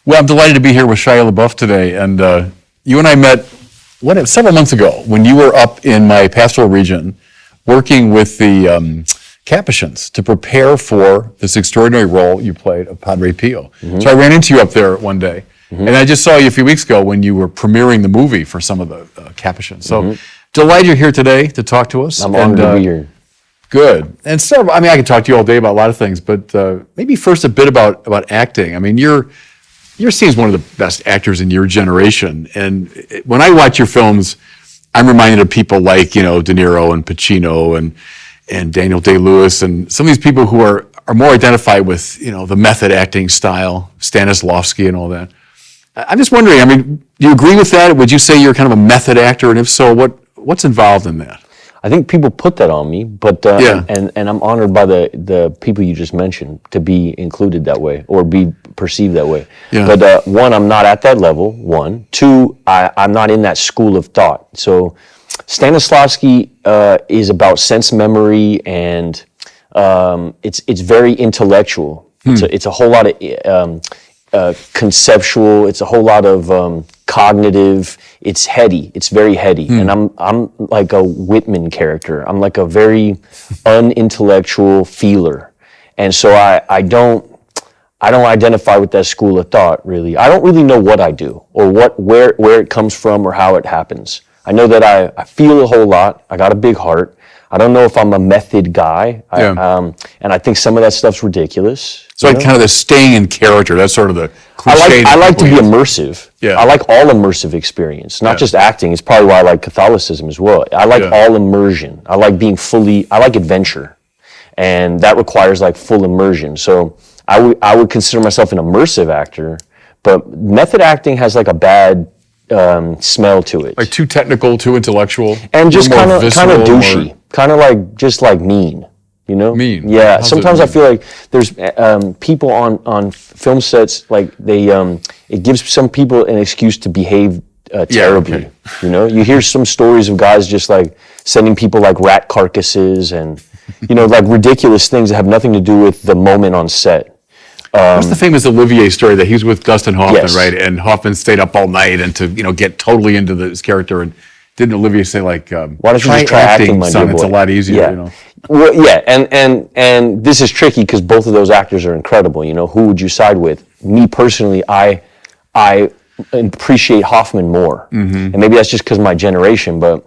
Well, I'm delighted to be here with Shia LaBeouf today, and you and I met several months ago when you were up in my pastoral region working with the Capuchins to prepare for this extraordinary role you played of Padre Pio. Mm-hmm. So I ran into you up there one day, and I just saw you a few weeks ago when you were premiering the movie for some of the Capuchins. So delighted you're here today to talk to us. I'm honored to be here. Good. And so, I mean, I can talk to you all day about a lot of things, but maybe first a bit about acting. I mean, you're seen as one of the best actors in your generation. And when I watch your films, I'm reminded of people like, De Niro and Pacino and Daniel Day-Lewis and some of these people who are more identified with, the method acting style, Stanislavski and all that. I'm just wondering, I mean, do you agree with that? Would you say you're kind of a method actor? And if so, what's involved in that? I think people put that on me, but and I'm honored by the people you just mentioned to be included that way or be perceived that way. Yeah. But one, I'm not at that level. One, two, I'm not in that school of thought. So Stanislavski is about sense memory and it's very intellectual. It's a whole lot of conceptual. It's a whole lot of cognitive. It's heady. It's very heady. And I'm like a Whitman character. I'm like a very unintellectual feeler. And so I don't identify with that school of thought, really. I don't really know what I do or where it comes from or how it happens. I know that I feel a whole lot. I got a big heart. I don't know if I'm a method guy. And I think some of that stuff's ridiculous. So like kind of the staying in character, that's sort of the cliche. I like to be immersive. Yeah. I like all immersive experience, not just acting. It's probably why I like Catholicism as well. I like all immersion. I like I like adventure. And that requires like full immersion. So I would consider myself an immersive actor, but method acting has like a bad smell to it. Like too technical, too intellectual. And just kind of douchey. Kind of like, just like mean. Mean? Yeah. Sometimes I feel like there's people on film sets, like it gives some people an excuse to behave terribly. Yeah, okay. You hear some stories of guys just like sending people like rat carcasses and, like ridiculous things that have nothing to do with the moment on set. What's the famous Olivier story that he was with Dustin Hoffman, yes. right? And Hoffman stayed up all night and to, get totally into his character. And didn't Olivier say like, why don't you just try acting, my son? dear boy? It's a lot easier, Yeah. Well, yeah, and this is tricky because both of those actors are incredible. Who would you side with? Me personally, I appreciate Hoffman more, and maybe that's just because of my generation. But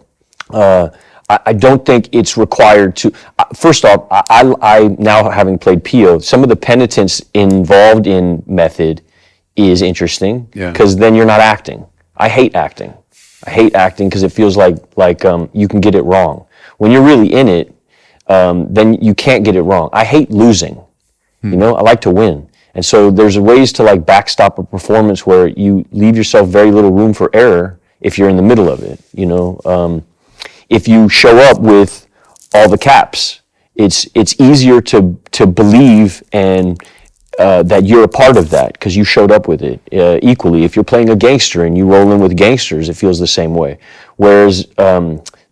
I don't think it's required to. First off, I now having played Pio, some of the penitence involved in method is interesting because then you're not acting. I hate acting because it feels like you can get it wrong when you're really in it. Then you can't get it wrong. I hate losing, I like to win. And so there's ways to like backstop a performance where you leave yourself very little room for error if you're in the middle of it, If you show up with all the caps, it's easier to believe and that you're a part of that because you showed up with it equally. If you're playing a gangster and you roll in with gangsters, it feels the same way. Whereas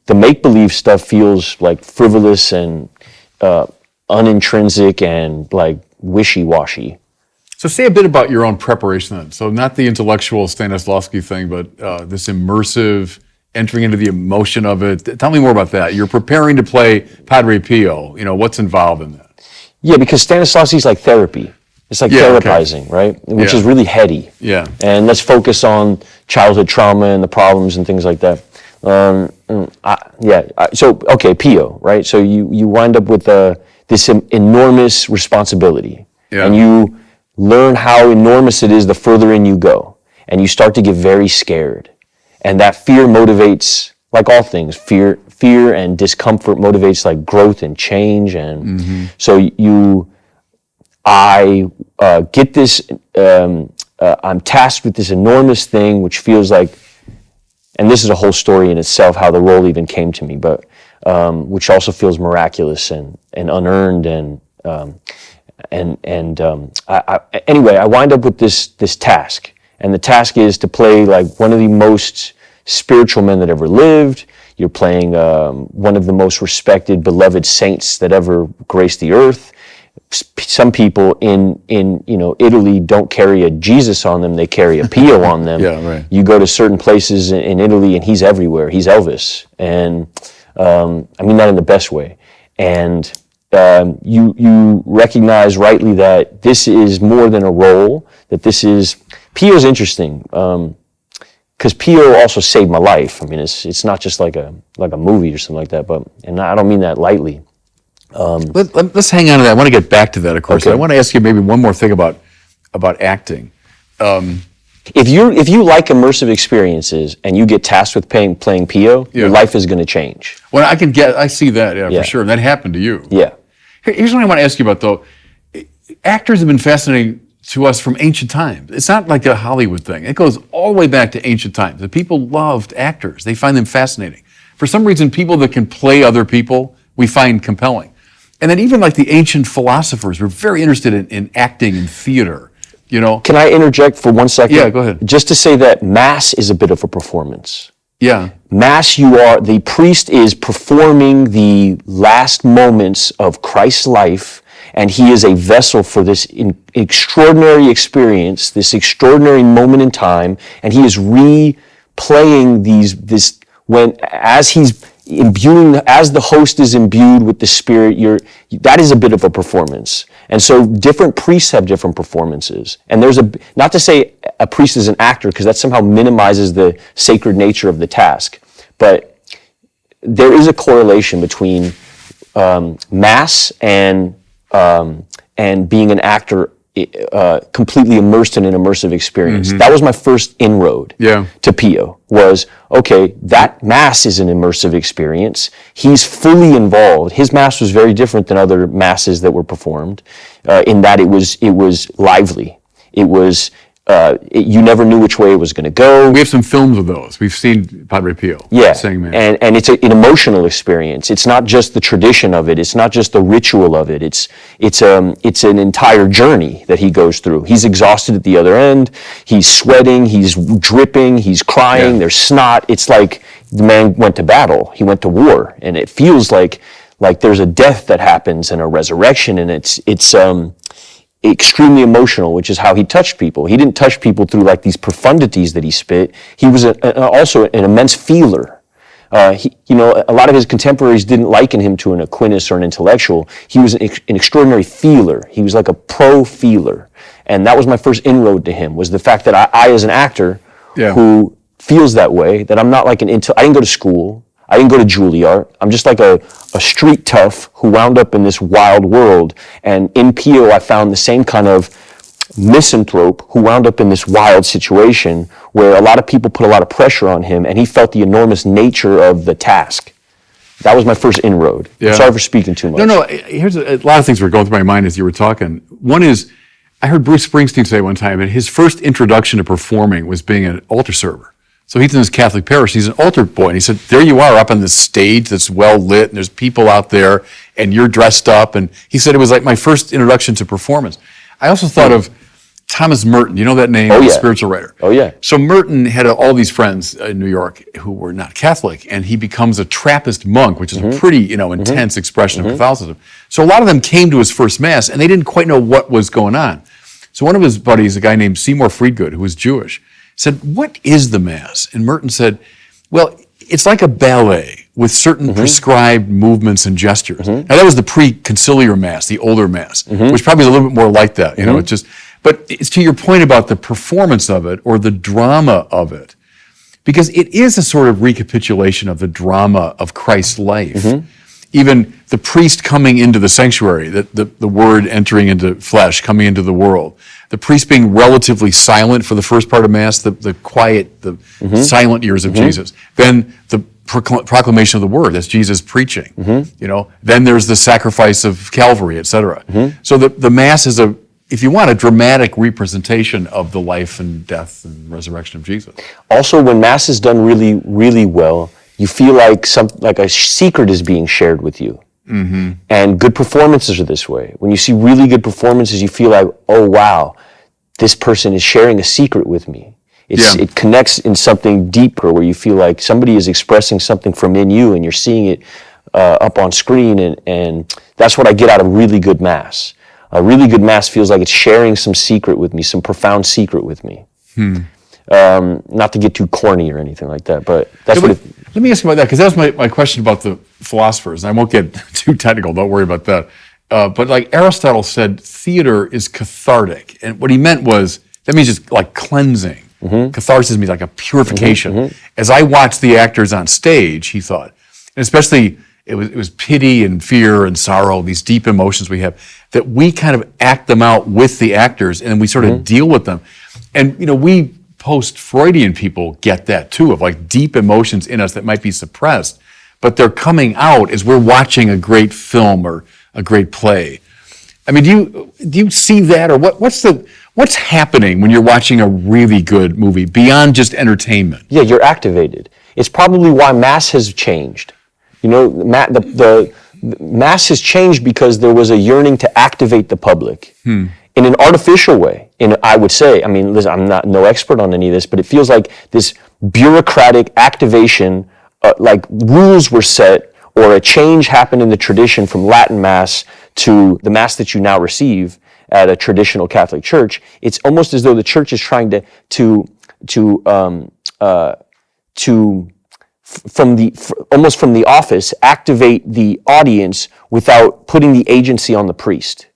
the make-believe stuff feels like frivolous and unintrinsic and like wishy-washy. So say a bit about your own preparation then. So not the intellectual Stanislavski thing, but this immersive, entering into the emotion of it. Tell me more about that. You're preparing to play Padre Pio. What's involved in that? Yeah, because Stanislavski is like therapy. It's like therapizing, right? Which is really heady. Yeah. And let's focus on childhood trauma and the problems and things like that. Pio, right? So you wind up with this enormous responsibility, and you learn how enormous it is the further in you go, and you start to get very scared, and that fear motivates, like all things, fear and discomfort motivates like growth and change, and so I get this. I'm tasked with this enormous thing, which feels like. And this is a whole story in itself, how the role even came to me, but which also feels miraculous and unearned anyway, I wind up with this task, and the task is to play like one of the most spiritual men that ever lived. You're playing one of the most respected, beloved saints that ever graced the earth. some people in Italy don't carry a Jesus on them; they carry a Pio on them. Yeah, right. You go to certain places in Italy, and he's everywhere. He's Elvis, and I mean that in the best way. And you recognize rightly that this is more than a role. That this is Pio's interesting. Because Pio also saved my life. I mean, it's not just like a movie or something like that. And I don't mean that lightly. Let's hang on to that. I want to get back to that, of course. Okay. I want to ask you maybe one more thing about acting. If you like immersive experiences and you get tasked with playing Pio, your life is going to change. Well, I see that, for sure. And that happened to you. Yeah. Here's what I want to ask you about, though. Actors have been fascinating to us from ancient times. It's not like a Hollywood thing. It goes all the way back to ancient times. The people loved actors. They find them fascinating. For some reason, people that can play other people, we find compelling. And then even like the ancient philosophers were very interested in acting and theater, Can I interject for 1 second? Yeah, go ahead. Just to say that Mass is a bit of a performance. Yeah. Mass, the priest is performing the last moments of Christ's life, and he is a vessel for this extraordinary experience, this extraordinary moment in time, and he is replaying as the host is imbued with the Spirit, that is a bit of a performance. And so different priests have different performances. And not to say a priest is an actor, because that somehow minimizes the sacred nature of the task, but there is a correlation between Mass and being an actor completely immersed in an immersive experience. That was my first inroad to Pio, was, okay, that Mass is an immersive experience. He's fully involved. His Mass was very different than other Masses that were performed, in that it was lively. It was, you never knew which way it was going to go. We have some films of those. We've seen Padre Pio saying Mass. And it's an emotional experience. It's not just the tradition of it. It's not just the ritual of it. It's an entire journey that he goes through. He's exhausted at the other end. He's sweating. He's dripping. He's crying. Yeah. There's snot. It's like the man went to battle. He went to war, and it feels like there's a death that happens and a resurrection, and it's extremely emotional, which is how he touched people. He didn't touch people through like these profundities that he spit. He was also an immense feeler. A lot of his contemporaries didn't liken him to an Aquinas or an intellectual. He was an extraordinary feeler. He was like a pro-feeler. And that was my first inroad to him, was the fact that I as an actor who feels that way, that I'm not like I didn't go to school. I didn't go to Juilliard. I'm just like a street tough who wound up in this wild world. And in Pio, I found the same kind of misanthrope who wound up in this wild situation where a lot of people put a lot of pressure on him, and he felt the enormous nature of the task. That was my first inroad. Yeah. I'm sorry for speaking too much. No, here's a lot of things were going through my mind as you were talking. One is, I heard Bruce Springsteen say one time that his first introduction to performing was being an altar server. So he's in this Catholic parish, he's an altar boy, and he said, there you are up on this stage that's well lit, and there's people out there, and you're dressed up, and he said it was like my first introduction to performance. I also thought of Thomas Merton, you know that name? Oh, yeah. Spiritual writer. Oh, yeah. So Merton had all these friends in New York who were not Catholic, and he becomes a Trappist monk, which is a pretty, intense expression of Catholicism. So a lot of them came to his first Mass, and they didn't quite know what was going on. So one of his buddies, a guy named Seymour Friedgood, who was Jewish, said, what is the Mass? And Merton said, well, it's like a ballet with certain prescribed movements and gestures. Now that was the pre-conciliar Mass, the older Mass, which probably is a little bit more like that, but it's to your point about the performance of it or the drama of it, because it is a sort of recapitulation of the drama of Christ's life. Even the priest coming into the sanctuary, the word entering into flesh, coming into the world. The priest being relatively silent for the first part of Mass, the quiet, the silent years of Jesus. Then the proclamation of the word, that's Jesus preaching. Then there's the sacrifice of Calvary, etc. So the Mass is if you want, a dramatic representation of the life and death and resurrection of Jesus. Also, when Mass is done really, really well, you feel like a secret is being shared with you. And good performances are this way. When you see really good performances, you feel like, oh wow, this person is sharing a secret with me. It connects in something deeper, where you feel like somebody is expressing something from in you, and you're seeing it up on screen, and that's what I get out of really good Mass. A really good Mass feels like it's sharing some secret with me, some profound secret with me. Not to get too corny or anything like that, but that's what let me ask you about that, because that was my question about the philosophers, and I won't get too technical, don't worry about that. But like Aristotle said, theater is cathartic, and what he meant was, that means just like cleansing. Catharsis means like a purification. As I watched the actors on stage, he thought, and especially it was pity and fear and sorrow, these deep emotions we have, that we kind of act them out with the actors, and we sort of deal with them. And we post-Freudian people get that too, of like deep emotions in us that might be suppressed, but they're coming out as we're watching a great film or a great play. I mean, do you see that, or what's happening when you're watching a really good movie beyond just entertainment? Yeah, you're activated. It's probably why Mass has changed. The Mass has changed because there was a yearning to activate the public in an artificial way. I would say, I mean, listen, I'm no expert on any of this, but it feels like this bureaucratic activation, like rules were set, or a change happened in the tradition from Latin Mass to the Mass that you now receive at a traditional Catholic church. It's almost as though the church is trying almost from the office, activate the audience without putting the agency on the priest.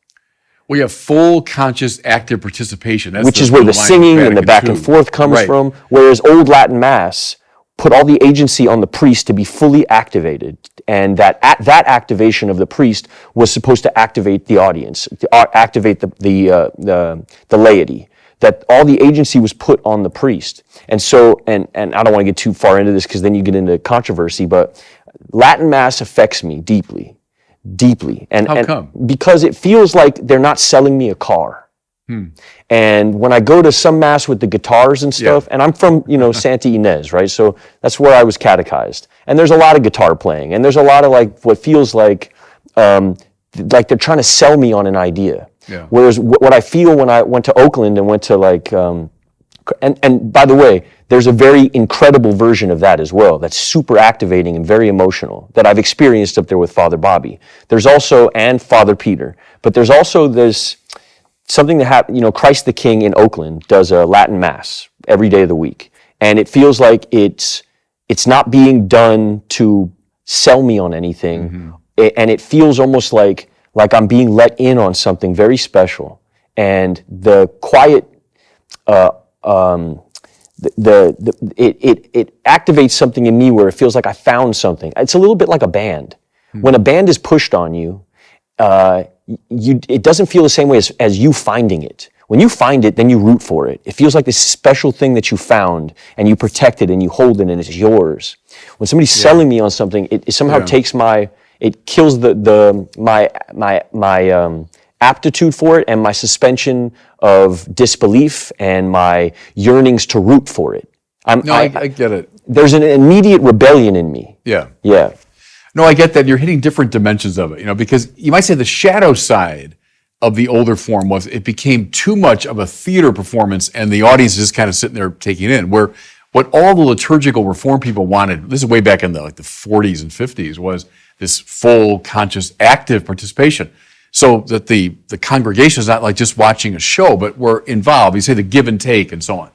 We have full, conscious, active participation. Which is where the singing and the back and forth comes from. Whereas old Latin Mass put all the agency on the priest to be fully activated, and that activation of the priest was supposed to activate the audience, activate the laity. That all the agency was put on the priest. And so, and I don't want to get too far into this because then you get into controversy, but Latin Mass affects me deeply. And, how come? Because it feels like they're not selling me a car. And when I go to some Mass with the guitars and stuff, and I'm from, Santa Ynez, right? So that's where I was catechized. And there's a lot of guitar playing, and there's a lot of like what feels like they're trying to sell me on an idea. Yeah. Whereas what I feel when I went to Oakland and went to like, and by the way, there's a very incredible version of that as well. That's super activating and very emotional that I've experienced up there with Father Bobby. There's also, and Father Peter, but there's also this something that happened. Christ the King in Oakland does a Latin Mass every day of the week, and it feels like it's not being done to sell me on anything, and it feels almost like I'm being let in on something very special. And the quiet, it activates something in me where it feels like I found something. It's a little bit like a band. When a band is pushed on you, it doesn't feel the same way as you finding it. When you find it, then you root for it. It feels like this special thing that you found, and you protect it, and you hold it, and it's yours. When somebody's selling me on something, it somehow takes it kills my aptitude for it, and my suspension of disbelief, and my yearnings to root for it. I get it. There's an immediate rebellion in me. Yeah. Yeah. No, I get that. You're hitting different dimensions of it, because you might say the shadow side of the older form was it became too much of a theater performance, and the audience is just kind of sitting there taking it in, where what all the liturgical reform people wanted, this is way back in the 40s and 50s, was this full, conscious, active participation. So that the congregation is not like just watching a show, but we're involved. You say the give and take and so on.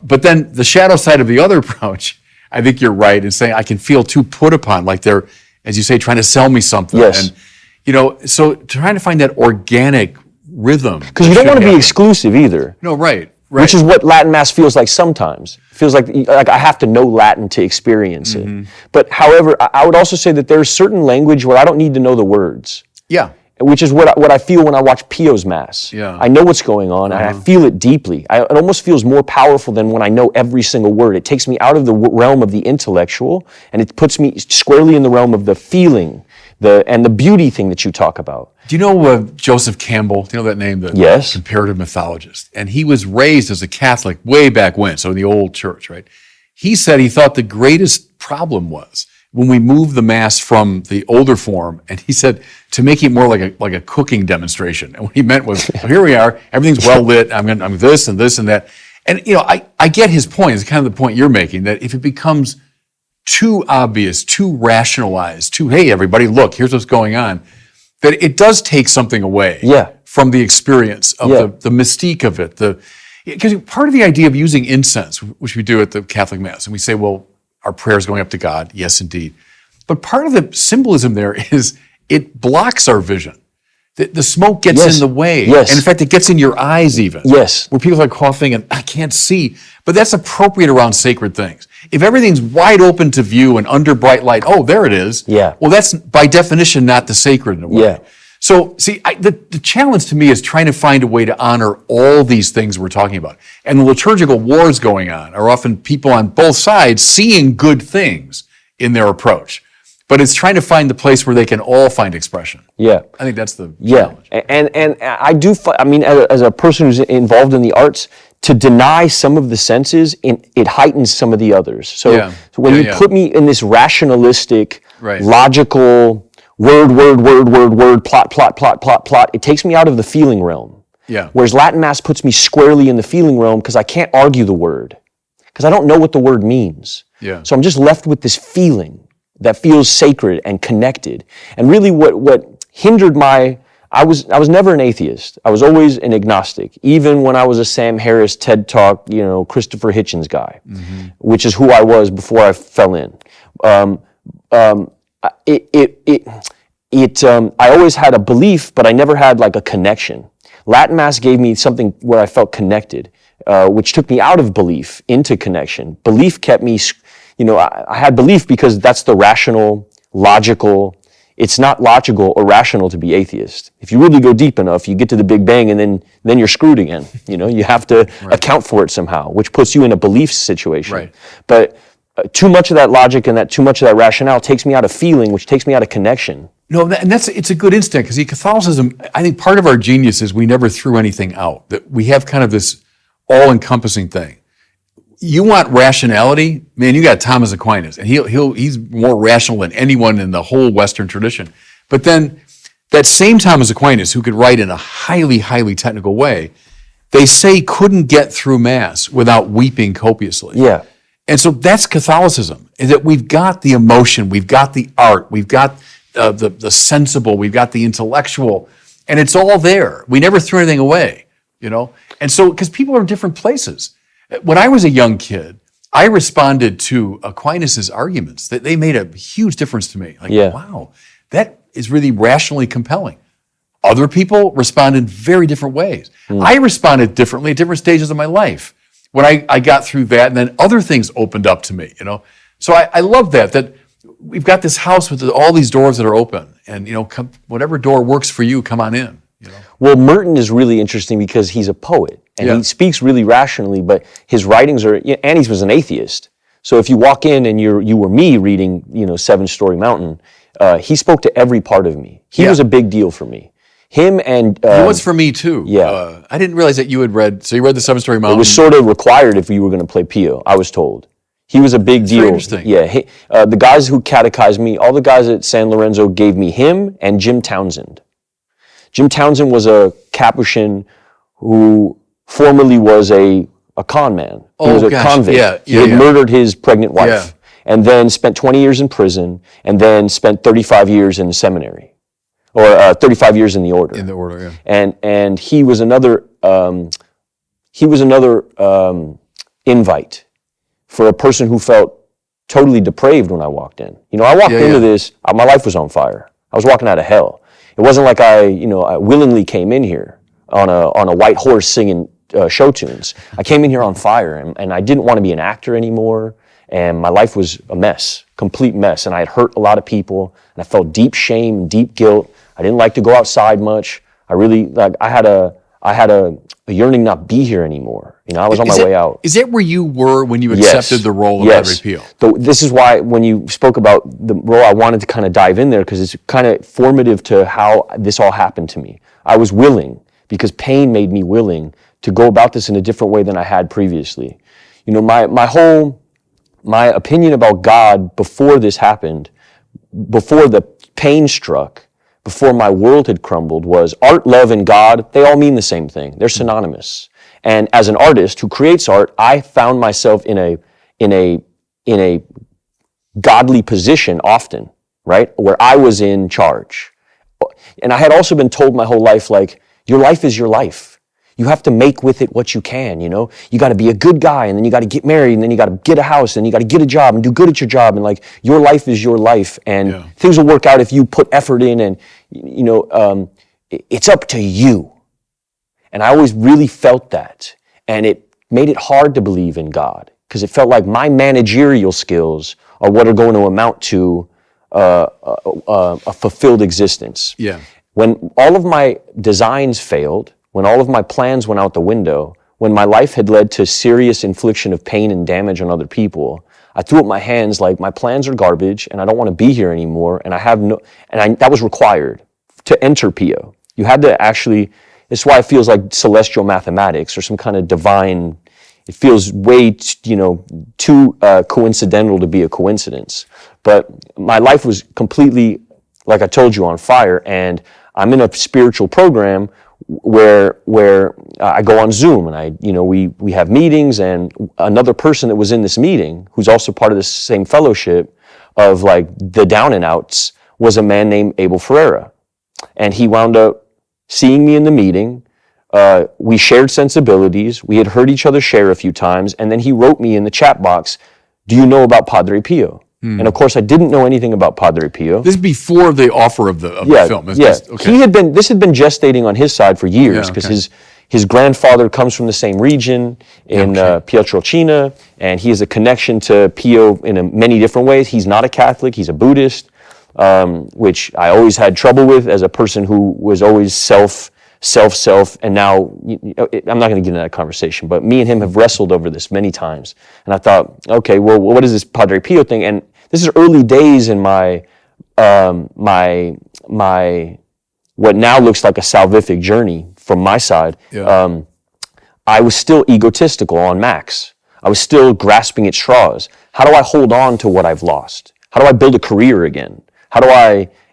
But then the shadow side of the other approach, I think you're right in saying I can feel too put upon, like they're, as you say, trying to sell me something. Yes. And, so trying to find that organic rhythm. Because you don't want to be exclusive either. No, right. Which is what Latin Mass feels like sometimes. It feels like I have to know Latin to experience it. But however, I would also say that there's certain language where I don't need to know the words. Yeah. Which is what I feel when I watch Pio's Mass. Yeah. I know what's going on, and I feel it deeply. It almost feels more powerful than when I know every single word. It takes me out of the realm of the intellectual, and it puts me squarely in the realm of the feeling, and the beauty thing that you talk about. Do you know Joseph Campbell? Do you know that name? The Yes. comparative mythologist. And he was raised as a Catholic way back when, so in the old church, right? He said he thought the greatest problem was when we moved the Mass from the older form, and he said to make it more like a cooking demonstration. And what he meant was, well, here we are, everything's well lit. I'm this and this and that. And I get his point. It's kind of the point you're making, that if it becomes too obvious, too rationalized, hey everybody, look, here's what's going on, that it does take something away from the experience of the mystique of it. Because part of the idea of using incense, which we do at the Catholic Mass, and we say, well, our prayers going up to God, yes, indeed. But part of the symbolism there is it blocks our vision. The smoke gets in the way. Yes. And in fact, it gets in your eyes even. Yes. Where people are coughing and I can't see. But that's appropriate around sacred things. If everything's wide open to view and under bright light, oh, there it is. Yeah. Well, that's by definition not the sacred in a way. Yeah. So, see, the challenge to me is trying to find a way to honor all these things we're talking about. And the liturgical wars going on are often people on both sides seeing good things in their approach. But it's trying to find the place where they can all find expression. Yeah. I think that's the challenge. And I do, I mean, as a person who's involved in the arts, to deny some of the senses, it heightens some of the others. So when you put me in this rationalistic, logical, word, plot, it takes me out of the feeling realm. Yeah. Whereas Latin Mass puts me squarely in the feeling realm because I can't argue the word, because I don't know what the word means. Yeah. So I'm just left with this feeling that feels sacred and connected. And really what hindered I was never an atheist. I was always an agnostic, even when I was a Sam Harris, TED Talk, Christopher Hitchens guy, which is who I was before I fell in. I always had a belief, but I never had like a connection. Latin Mass gave me something where I felt connected, which took me out of belief into connection. Belief kept me, I had belief because that's the rational, logical. It's not logical or rational to be atheist. If you really go deep enough, you get to the Big Bang and then you're screwed again. You have to account for it somehow, which puts you in a belief situation. Right. But too much of that logic and too much of that rationale takes me out of feeling, which takes me out of connection. No, it's a good instinct, because Catholicism, I think part of our genius is we never threw anything out. That we have kind of this all-encompassing thing. You want rationality, man, you got Thomas Aquinas, and he's more rational than anyone in the whole Western tradition. But then that same Thomas Aquinas, who could write in a highly, highly technical way, they say couldn't get through Mass without weeping copiously. Yeah. And so that's Catholicism, is that we've got the emotion, we've got the art, we've got the sensible, we've got the intellectual, and it's all there. We never threw anything away, And so, because people are in different places. When I was a young kid, I responded to Aquinas' arguments. They made a huge difference to me. Wow, that is really rationally compelling. Other people respond in very different ways. I responded differently at different stages of my life when I got through that, and then other things opened up to me, So I love that we've got this house with all these doors that are open, and, whatever door works for you, come on in. Well, Merton is really interesting because he's a poet, and he speaks really rationally, but his writings are, and he was an atheist. So if you walk in and you were me reading, Seven Story Mountain, he spoke to every part of me. He was a big deal for me. Him and... he was for me too. Yeah. I didn't realize that you had read, so you read the Seven Story Mountain. It was sort of required if you were going to play Pio, I was told. He was a big deal. Very interesting. Yeah. The guys who catechized me, all the guys at San Lorenzo gave me him and Jim Townsend. Jim Townsend was a Capuchin who formerly was a con man. He was a convict. He had murdered his pregnant wife and then spent 20 years in prison and then spent 35 years in the seminary, or 35 years in the order. In the order, yeah. And he was another invite for a person who felt totally depraved when I walked in. I walked into this, my life was on fire. I was walking out of hell. It wasn't like I willingly came in here on a white horse singing show tunes. I came in here on fire, and I didn't want to be an actor anymore, and my life was a mess, complete mess, and I had hurt a lot of people, and I felt deep shame and deep guilt. I didn't like to go outside much. I had a yearning not be here anymore. I was on my way out. Is that where you were when you accepted the role of Padre Pio? This is why when you spoke about the role, I wanted to kind of dive in there because it's kind of formative to how this all happened to me. I was willing, because pain made me willing to go about this in a different way than I had previously. My opinion about God before this happened, before the pain struck, before my world had crumbled, was art, love, and God, they all mean the same thing. They're synonymous. And as an artist who creates art, I found myself in a godly position often, right? Where I was in charge. And I had also been told my whole life, like, your life is your life. You have to make with it what you can, you know? You got to be a good guy, and then you got to get married, and then you got to get a house, and you got to get a job and do good at your job. And like, your life is your life, and things will work out if you put effort in, and, you know, it's up to you. And I always really felt that. And it made it hard to believe in God, because it felt like my managerial skills are what are going to amount to a fulfilled existence. Yeah. When all of my designs failed, when all of my plans went out the window, when my life had led to serious infliction of pain and damage on other people, I threw up my hands like, my plans are garbage, and I don't want to be here anymore, and that was required to enter Pio. You had to actually, it's why it feels like celestial mathematics or some kind of divine, it feels way, too coincidental to be a coincidence. But my life was completely, like I told you, on fire, and I'm in a spiritual program where I go on Zoom, and we have meetings, and another person that was in this meeting, who's also part of this same fellowship of like the down and outs, was a man named Abel Ferreira. And he wound up seeing me in the meeting. We shared sensibilities. We had heard each other share a few times. And then he wrote me in the chat box, "Do you know about Padre Pio?" And of course, I didn't know anything about Padre Pio. This is before the offer of the film. Okay. This had been gestating on his side for years, because his grandfather comes from the same region in Pietrelcina, and he has a connection to Pio in many different ways. He's not a Catholic; he's a Buddhist. Which I always had trouble with as a person who was always self, and now, I'm not going to get into that conversation, but me and him have wrestled over this many times. And I thought, okay, well, what is this Padre Pio thing? And this is early days in my what now looks like a salvific journey from my side. I was still egotistical on max. I was still grasping at straws. How do I hold on to what I've lost? How do I build a career again?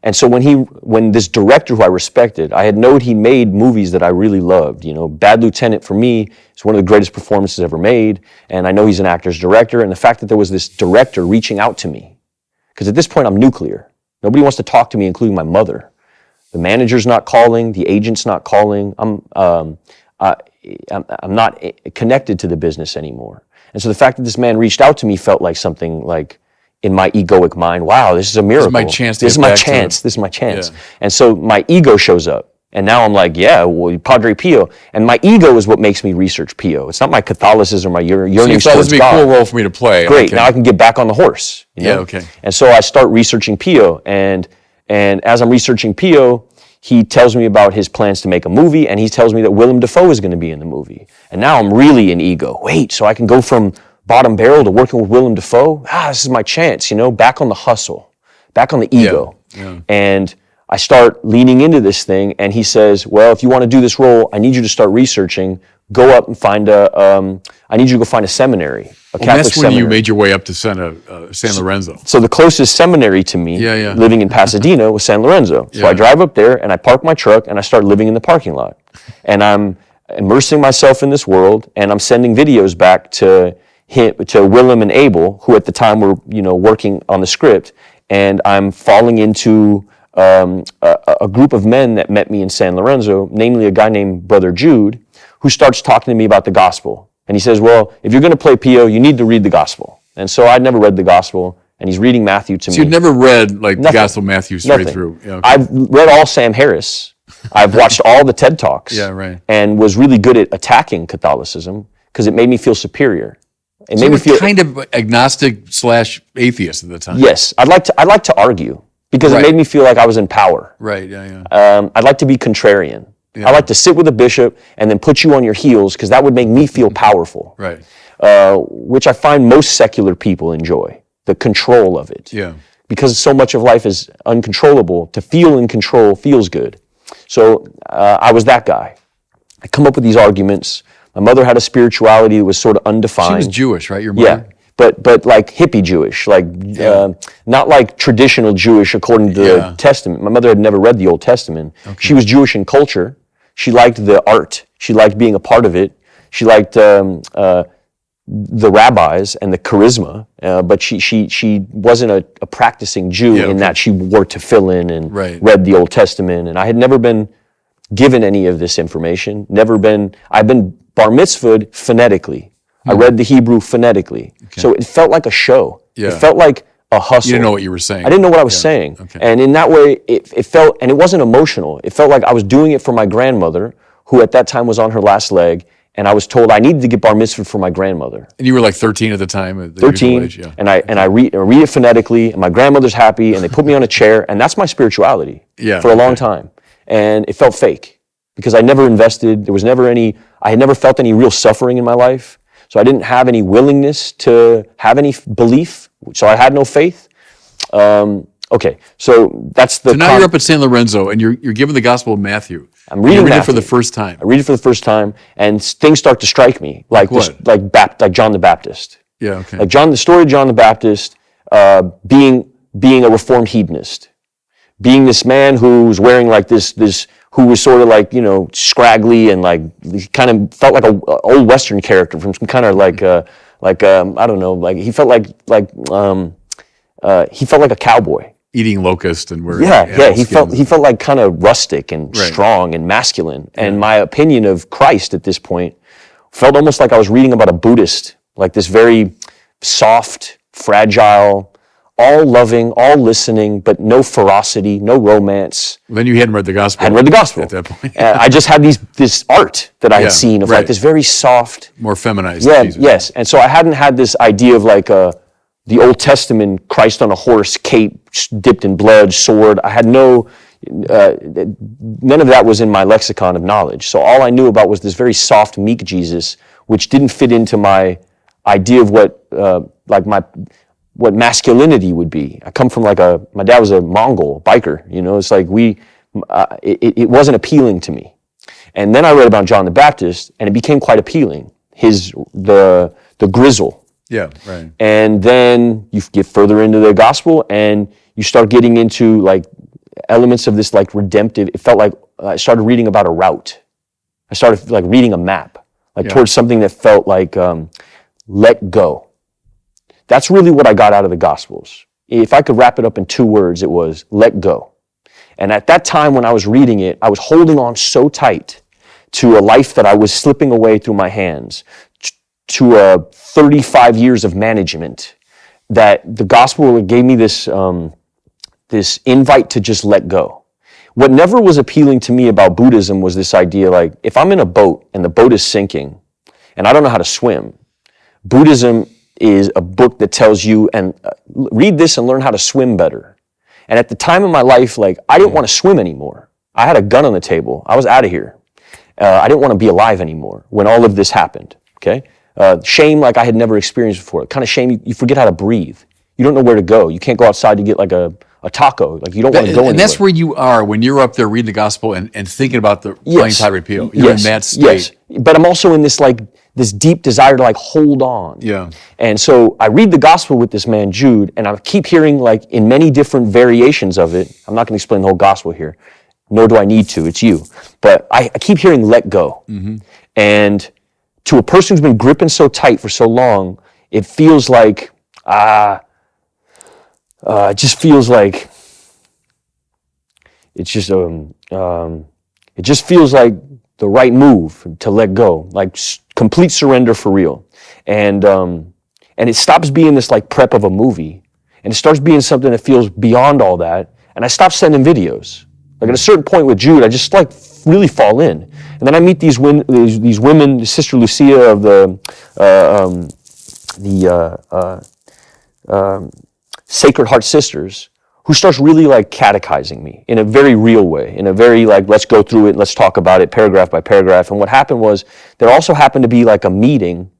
And so when this director who I respected, I had known he made movies that I really loved. Bad Lieutenant for me is one of the greatest performances ever made, and I know he's an actor's director, and the fact that there was this director reaching out to me, because at this point I'm nuclear. Nobody wants to talk to me, including my mother. The manager's not calling, the agent's not calling. I'm not connected to the business anymore. And so the fact that this man reached out to me felt like something like, in my egoic mind, wow, this is a miracle. This is my chance. This is my chance. Yeah. And so my ego shows up. And now I'm like, Padre Pio. And my ego is what makes me research Pio. It's not my Catholicism or my yearning towards God. So this would be a cool role for me to play. Great, now I can get back on the horse. Yeah, okay. And so I start researching Pio. And as I'm researching Pio, he tells me about his plans to make a movie, and he tells me that Willem Dafoe is going to be in the movie. And now I'm really in ego. Wait, so I can go from bottom barrel to working with Willem Dafoe? This is my chance, back on the hustle, back on the ego. Yeah. And I start leaning into this thing, and he says, well, if you want to do this role, I need you to start researching. Go up and find I need you to go find a seminary, a Catholic that's when seminary. you made your way up to San Lorenzo. So the closest seminary to me, living in Pasadena, was San Lorenzo. So I drive up there, and I park my truck, and I start living in the parking lot. And I'm immersing myself in this world, and I'm sending videos back to Willem and Abel, who at the time were, working on the script, and I'm falling into a group of men that met me in San Lorenzo, namely a guy named Brother Jude, who starts talking to me about the gospel. And he says, well, if you're going to play Pio, you need to read the gospel. And so I'd never read the gospel, and he's reading Matthew to me. So you'd never read the Gospel of Matthew straight through? Yeah, okay. I've read all Sam Harris. I've watched all the TED Talks. And was really good at attacking Catholicism because it made me feel superior. It made me feel kind of agnostic / atheist at the time. Yes, I'd like to argue because it made me feel like I was in power. Right. Yeah. I'd like to be contrarian. I like to sit with a bishop and then put you on your heels because that would make me feel powerful. Right. Which I find most secular people enjoy, the control of it. Yeah. Because so much of life is uncontrollable. To feel in control feels good. So I was that guy. I come up with these arguments. My mother had a spirituality that was sort of undefined. She was Jewish, right? Your mother? Yeah, but like hippie Jewish, not like traditional Jewish according to the Testament. My mother had never read the Old Testament. Okay. She was Jewish in culture. She liked the art. She liked being a part of it. She liked the rabbis and the charisma, but she wasn't a practicing Jew in that she wore tefillin and read the Old Testament. And I had never been given any of this information. I've been bar mitzvahed phonetically. I read the Hebrew phonetically. So it felt like a show. It felt like a hustle. You didn't know what you were saying. I didn't know what I was saying. And in that way, it felt, and it wasn't emotional. It felt like I was doing it for my grandmother, who at that time was on her last leg, and I was told I needed to get bar mitzvah for my grandmother. And you were like 13 at the time? At the 13, age, and I read it phonetically, and my grandmother's happy, and they put me on a chair, and that's my spirituality for a long time. And it felt fake, because I never invested, I had never felt any real suffering in my life, so I didn't have any willingness to have any belief, so I had no faith. Okay, so that's the... So now you're up at San Lorenzo, and you're given the Gospel of Matthew. I'm reading it for the first time. I read it for the first time, and things start to strike me, like John the Baptist. Yeah, okay. Like the story of John the Baptist, being a reformed hedonist, being this man who's wearing like this, who was sort of like, scraggly and like, he kind of felt like a old Western character from some kind of I don't know, like he felt like a cowboy. Eating locust and wearing he felt like kind of rustic and strong and masculine. And my opinion of Christ at this point felt almost like I was reading about a Buddhist, like this very soft, fragile, all loving, all listening, but no ferocity, no romance. Then you hadn't read the Gospel. I hadn't read the Gospel at that point. I just had this art that I had seen of like this very soft, more feminized. Jesus. Yes. And so I hadn't had this idea of like the Old Testament, Christ on a horse, cape, dipped in blood, sword. I had none of that was in my lexicon of knowledge. So all I knew about was this very soft, meek Jesus, which didn't fit into my idea of what masculinity would be. I come from my dad was a Mongol biker, it's like it wasn't appealing to me. And then I read about John the Baptist, and it became quite appealing. The grizzle. Yeah, right. And then you get further into the gospel, and you start getting into like elements of this like redemptive. It felt like I started reading about a route. I started like reading a map, towards something that felt like let go. That's really what I got out of the Gospels. If I could wrap it up in 2 words, it was let go. And at that time when I was reading it, I was holding on so tight to a life that I was slipping away through my hands, to 35 years of management, that the Gospel gave me this invite to just let go. What never was appealing to me about Buddhism was this idea, like, if I'm in a boat and the boat is sinking and I don't know how to swim, Buddhism is a book that tells you, and read this and learn how to swim better. And at the time in my life, like, I didn't want to swim anymore. I had a gun on the table. I was out of here. I didn't want to be alive anymore when all of this happened, okay? Shame like I had never experienced before. Kind of shame, you forget how to breathe. You don't know where to go. You can't go outside to get like a taco. Like you don't want to go anywhere. And that's where you are when you're up there reading the Gospel and thinking about playing Padre Pio. You're in that state. Yes, but I'm also in this deep desire to like hold on. Yeah. And so I read the Gospel with this man, Jude, and I keep hearing like in many different variations of it. I'm not going to explain the whole Gospel here, nor do I need to. It's you. But I keep hearing let go. Mm-hmm. And to a person who's been gripping so tight for so long, it feels like, it just feels like, it just feels like the right move to let go, like complete surrender for real. And it stops being this like prep of a movie, and it starts being something that feels beyond all that. And I stop sending videos. Like at a certain point with Jude, I just like really fall in. And then I meet these women, Sister Lucia of the Sacred Heart Sisters, who starts really like catechizing me in a very real way, in a very like, let's go through it, let's talk about it paragraph by paragraph. And what happened was, there also happened to be like a meeting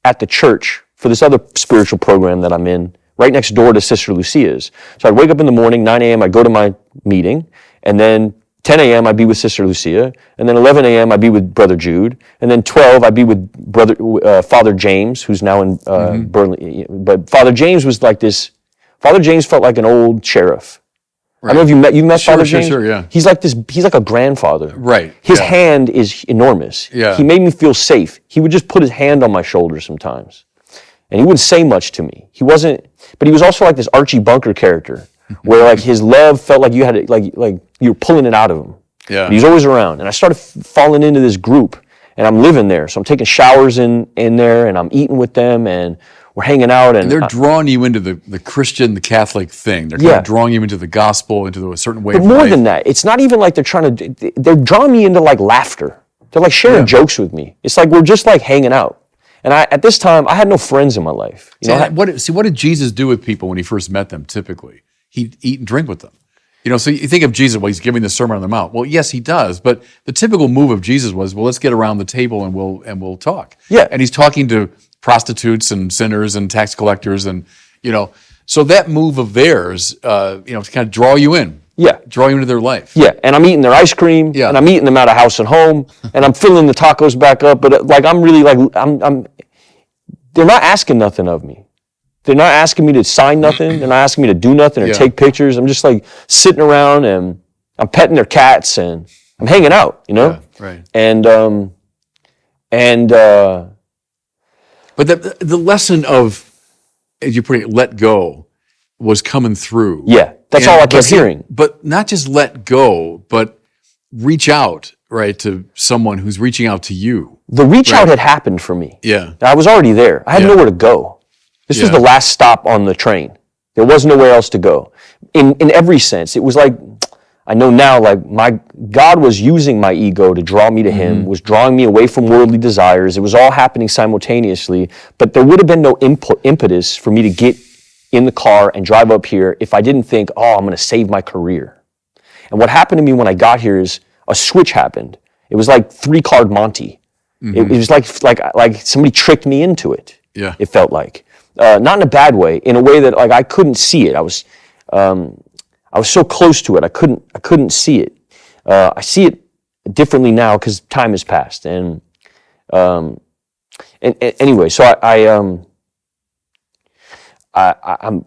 at the church for this other spiritual program that I'm in, right next door to Sister Lucia's. So I'd wake up in the morning, 9 a.m., I'd go to my meeting, and then 10 a.m. I'd be with Sister Lucia, and then 11 a.m. I'd be with Brother Jude, and then 12 I'd be with Father James, who's now in Burnley. But Father James was like this. Father James felt like an old sheriff. Right. I don't know if you met Father James. Sure, yeah. He's like a grandfather. Right. His hand is enormous. Yeah. He made me feel safe. He would just put his hand on my shoulder sometimes. and he wouldn't say much to me. He wasn't, but he was also like this Archie Bunker character, where like his love felt like you had to, like you were pulling it out of him. Yeah. But he was always around, and I started falling into this group, and I'm living there, so I'm taking showers in there, and I'm eating with them, and we're hanging out, and they're drawing you into the Christian, the Catholic thing. They're kind of drawing you into the gospel, into a certain way but of more life. than that, it's not even like they're drawing me into like laughter. They're like sharing jokes with me. It's like we're just like hanging out. And at this time, I had no friends in my life. What did Jesus do with people when he first met them? Typically, he'd eat and drink with them. So you think of Jesus, well, he's giving the Sermon on the Mount. Well, yes, he does, but the typical move of Jesus was, well, let's get around the table and we'll talk. Yeah. And he's talking to prostitutes and sinners and tax collectors, and so that move of theirs, to kind of draw you in. Yeah. Draw you into their life. Yeah, and I'm eating their ice cream, and I'm eating them out of house and home, and I'm filling the tacos back up, but like I'm really like, they're not asking nothing of me. They're not asking me to sign nothing. They're not asking me to do nothing or take pictures. I'm just like sitting around, and I'm petting their cats, and I'm hanging out, Yeah, right. But the lesson of, as you put it, let go, was coming through. Yeah, that's all I kept hearing. But not just let go, but reach out, right, to someone who's reaching out to you. The reach out had happened for me. Yeah. I was already there. I had nowhere to go. This was the last stop on the train. There was nowhere else to go. In every sense, it was like, I know now, like my God was using my ego to draw me to Him, was drawing me away from worldly desires. It was all happening simultaneously, but there would have been no impetus for me to get in the car and drive up here if I didn't think, oh, I'm going to save my career. And what happened to me when I got here is a switch happened. It was like 3-card Monty. It was like somebody tricked me into it. Yeah. It felt like, not in a bad way, in a way that like I couldn't see it. I was so close to it. I couldn't see it. I see it differently now because time has passed. And anyway, so I'm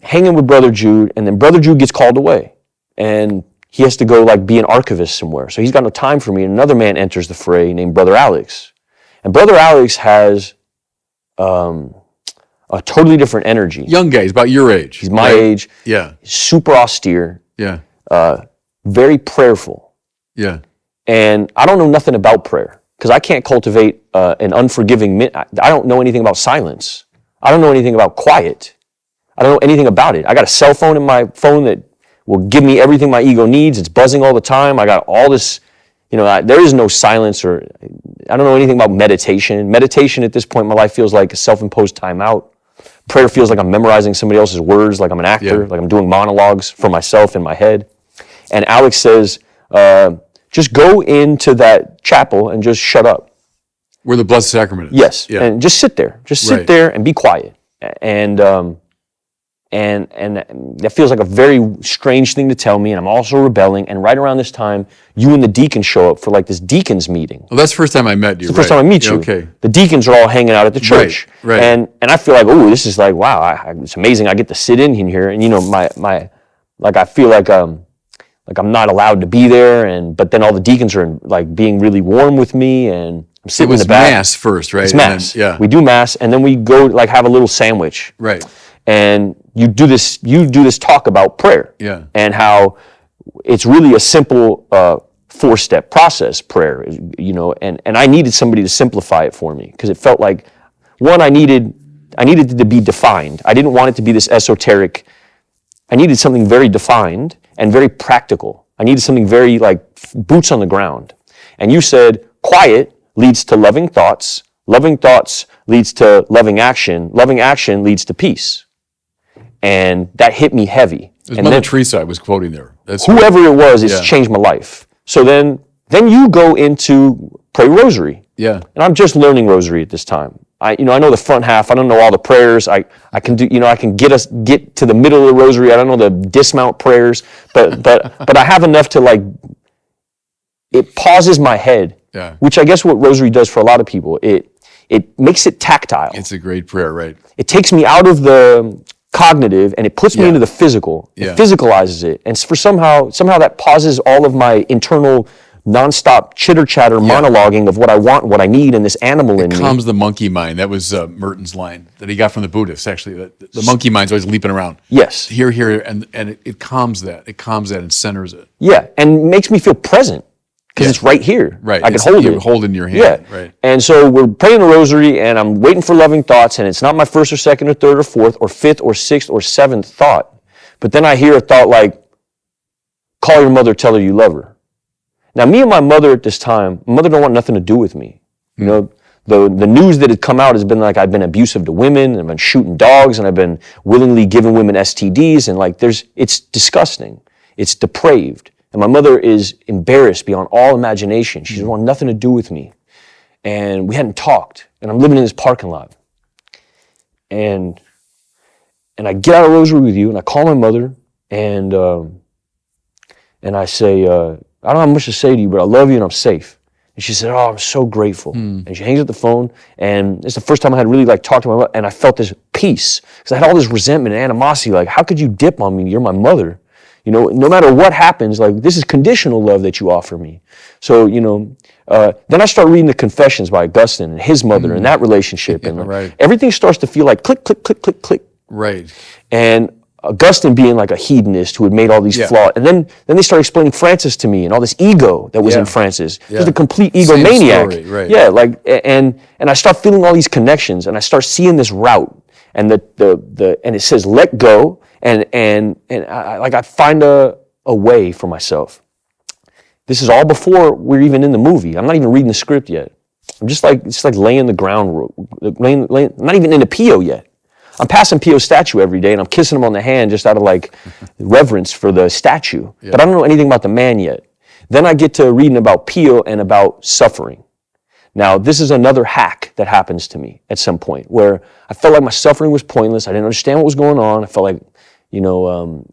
hanging with Brother Jude, and then Brother Jude gets called away, and he has to go like be an archivist somewhere. So he's got no time for me. And another man enters the fray named Brother Alex, and Brother Alex has a totally different energy. Young guy, he's about your age. He's my age. Yeah. Super austere. Yeah. Very prayerful. Yeah. And I don't know nothing about prayer because I can't cultivate an unforgiving. I don't know anything about silence. I don't know anything about quiet. I don't know anything about it. I got a cell phone in my phone that will give me everything my ego needs. It's buzzing all the time. I got all this, there is no silence, or I don't know anything about meditation. Meditation at this point in my life feels like a self-imposed timeout. Prayer feels like I'm memorizing somebody else's words, like I'm an actor, like I'm doing monologues for myself in my head. And Alex says, just go into that chapel and just shut up. Where the Blessed Sacrament is. Yes, Yeah. and just sit there. Just sit there and be quiet. And that feels like a very strange thing to tell me, and I'm also rebelling. And right around this time, you and the deacons show up for like this deacons meeting. Well, that's the first time I met you. It's the first time I meet you. Okay. The deacons are all hanging out at the church. Right. And I feel like, oh, this is like, wow, it's amazing. I get to sit in here, and I feel like I'm not allowed to be there. But then all the deacons are like being really warm with me, and I'm sitting in the back. It was Mass first, right? It's Mass. And then, We do Mass, and then we go like have a little sandwich. Right. And you do this talk about prayer. Yeah. And how it's really a simple 4-step process, prayer, and I needed somebody to simplify it for me, because it felt like, one, I needed it to be defined. I didn't want it to be this esoteric. I needed something very defined and very practical. I needed something very like boots on the ground. And you said, quiet leads to loving thoughts leads to loving action leads to peace. And that hit me heavy. It was Mother Teresa I was quoting there. That's whoever it was, it's changed my life. So then you go into pray rosary. Yeah. And I'm just learning rosary at this time. I know the front half. I don't know all the prayers. I can do, I can get to the middle of the rosary. I don't know the dismount prayers, but I have enough to like, it pauses my head, which I guess what rosary does for a lot of people. It makes it tactile. It's a great prayer, right? It takes me out of the cognitive and it puts me into the physical. It physicalizes it. And for somehow that pauses all of my internal nonstop chitter chatter monologuing of what I want, what I need, and this animal in me. Calms the monkey mind. That was Merton's line that he got from the Buddhists, actually. The monkey mind's always leaping around. Yes. Here, and it calms that. It calms that and centers it. Yeah, and makes me feel present because it's right here. Right. I can hold it. You hold it in your hand. Yeah. Right. And so we're praying the rosary, and I'm waiting for loving thoughts, and it's not my first or second or third or fourth or fifth or sixth or seventh thought. But then I hear a thought like, call your mother, tell her you love her. Now, me and my mother at this time, my mother don't want nothing to do with me. You know, the news that had come out has been like I've been abusive to women, and I've been shooting dogs, and I've been willingly giving women STDs, and like it's disgusting. It's depraved. And my mother is embarrassed beyond all imagination. She doesn't want nothing to do with me. And we hadn't talked, and I'm living in this parking lot. And I get out of rosary with you, and I call my mother, and I say, I don't have much to say to you, but I love you and I'm safe. And she said, oh, I'm so grateful. And she hangs up the phone, and it's the first time I had really like talked to my mother, and I felt this peace, because I had all this resentment and animosity, like, how could you dip on me? You're my mother. You know, no matter what happens, like, this is conditional love that you offer me. So, you know, then I start reading the Confessions by Augustine and his mother and that relationship. And right. Everything starts to feel like click, click, click, click, click. Right. And Augustine being like a hedonist who had made all these flaws. And then they started explaining Francis to me and all this ego that was in Francis. Just a complete egomaniac. Same story, right. Yeah, like, and I start feeling all these connections, and I start seeing this route, and and it says let go, and I find a way for myself. This is all before we're even in the movie. I'm not even reading the script yet. I'm just like laying the ground, I'm not even into Pio yet. I'm passing Pio's statue every day, and I'm kissing him on the hand just out of like reverence for the statue. Yeah. But I don't know anything about the man yet. Then I get to reading about Pio and about suffering. Now, this is another hack that happens to me at some point, where I felt like my suffering was pointless. I didn't understand what was going on. I felt like, you know,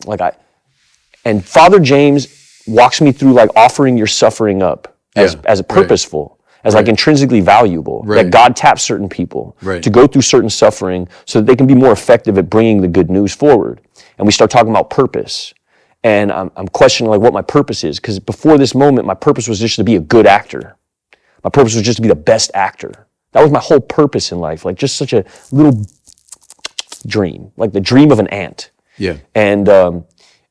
and Father James walks me through like offering your suffering up as a purposeful. As like intrinsically valuable, that God taps certain people to go through certain suffering so that they can be more effective at bringing the good news forward. And we start talking about purpose. And I'm questioning like what my purpose is, because before this moment, my purpose was just to be a good actor. My purpose was just to be the best actor. That was my whole purpose in life, like just such a little dream, like the dream of an ant. Yeah.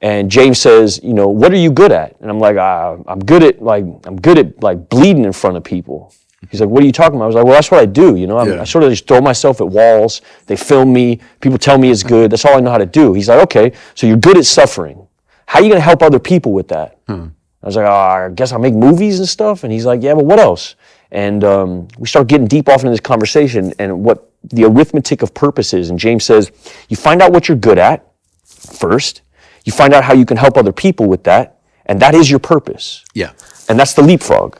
And James says, you know, what are you good at? And I'm like, I'm good at bleeding in front of people. He's like, what are you talking about? I was like, well, that's what I do. You know, I sort of just throw myself at walls. They film me. People tell me it's good. That's all I know how to do. He's like, okay, so you're good at suffering. How are you going to help other people with that? I was like, I guess I'll make movies and stuff. And he's like, yeah, but what else? And we start getting deep off into this conversation and what the arithmetic of purpose is. And James says, you find out what you're good at first. You find out how you can help other people with that, and that is your purpose. Yeah. And that's the leapfrog.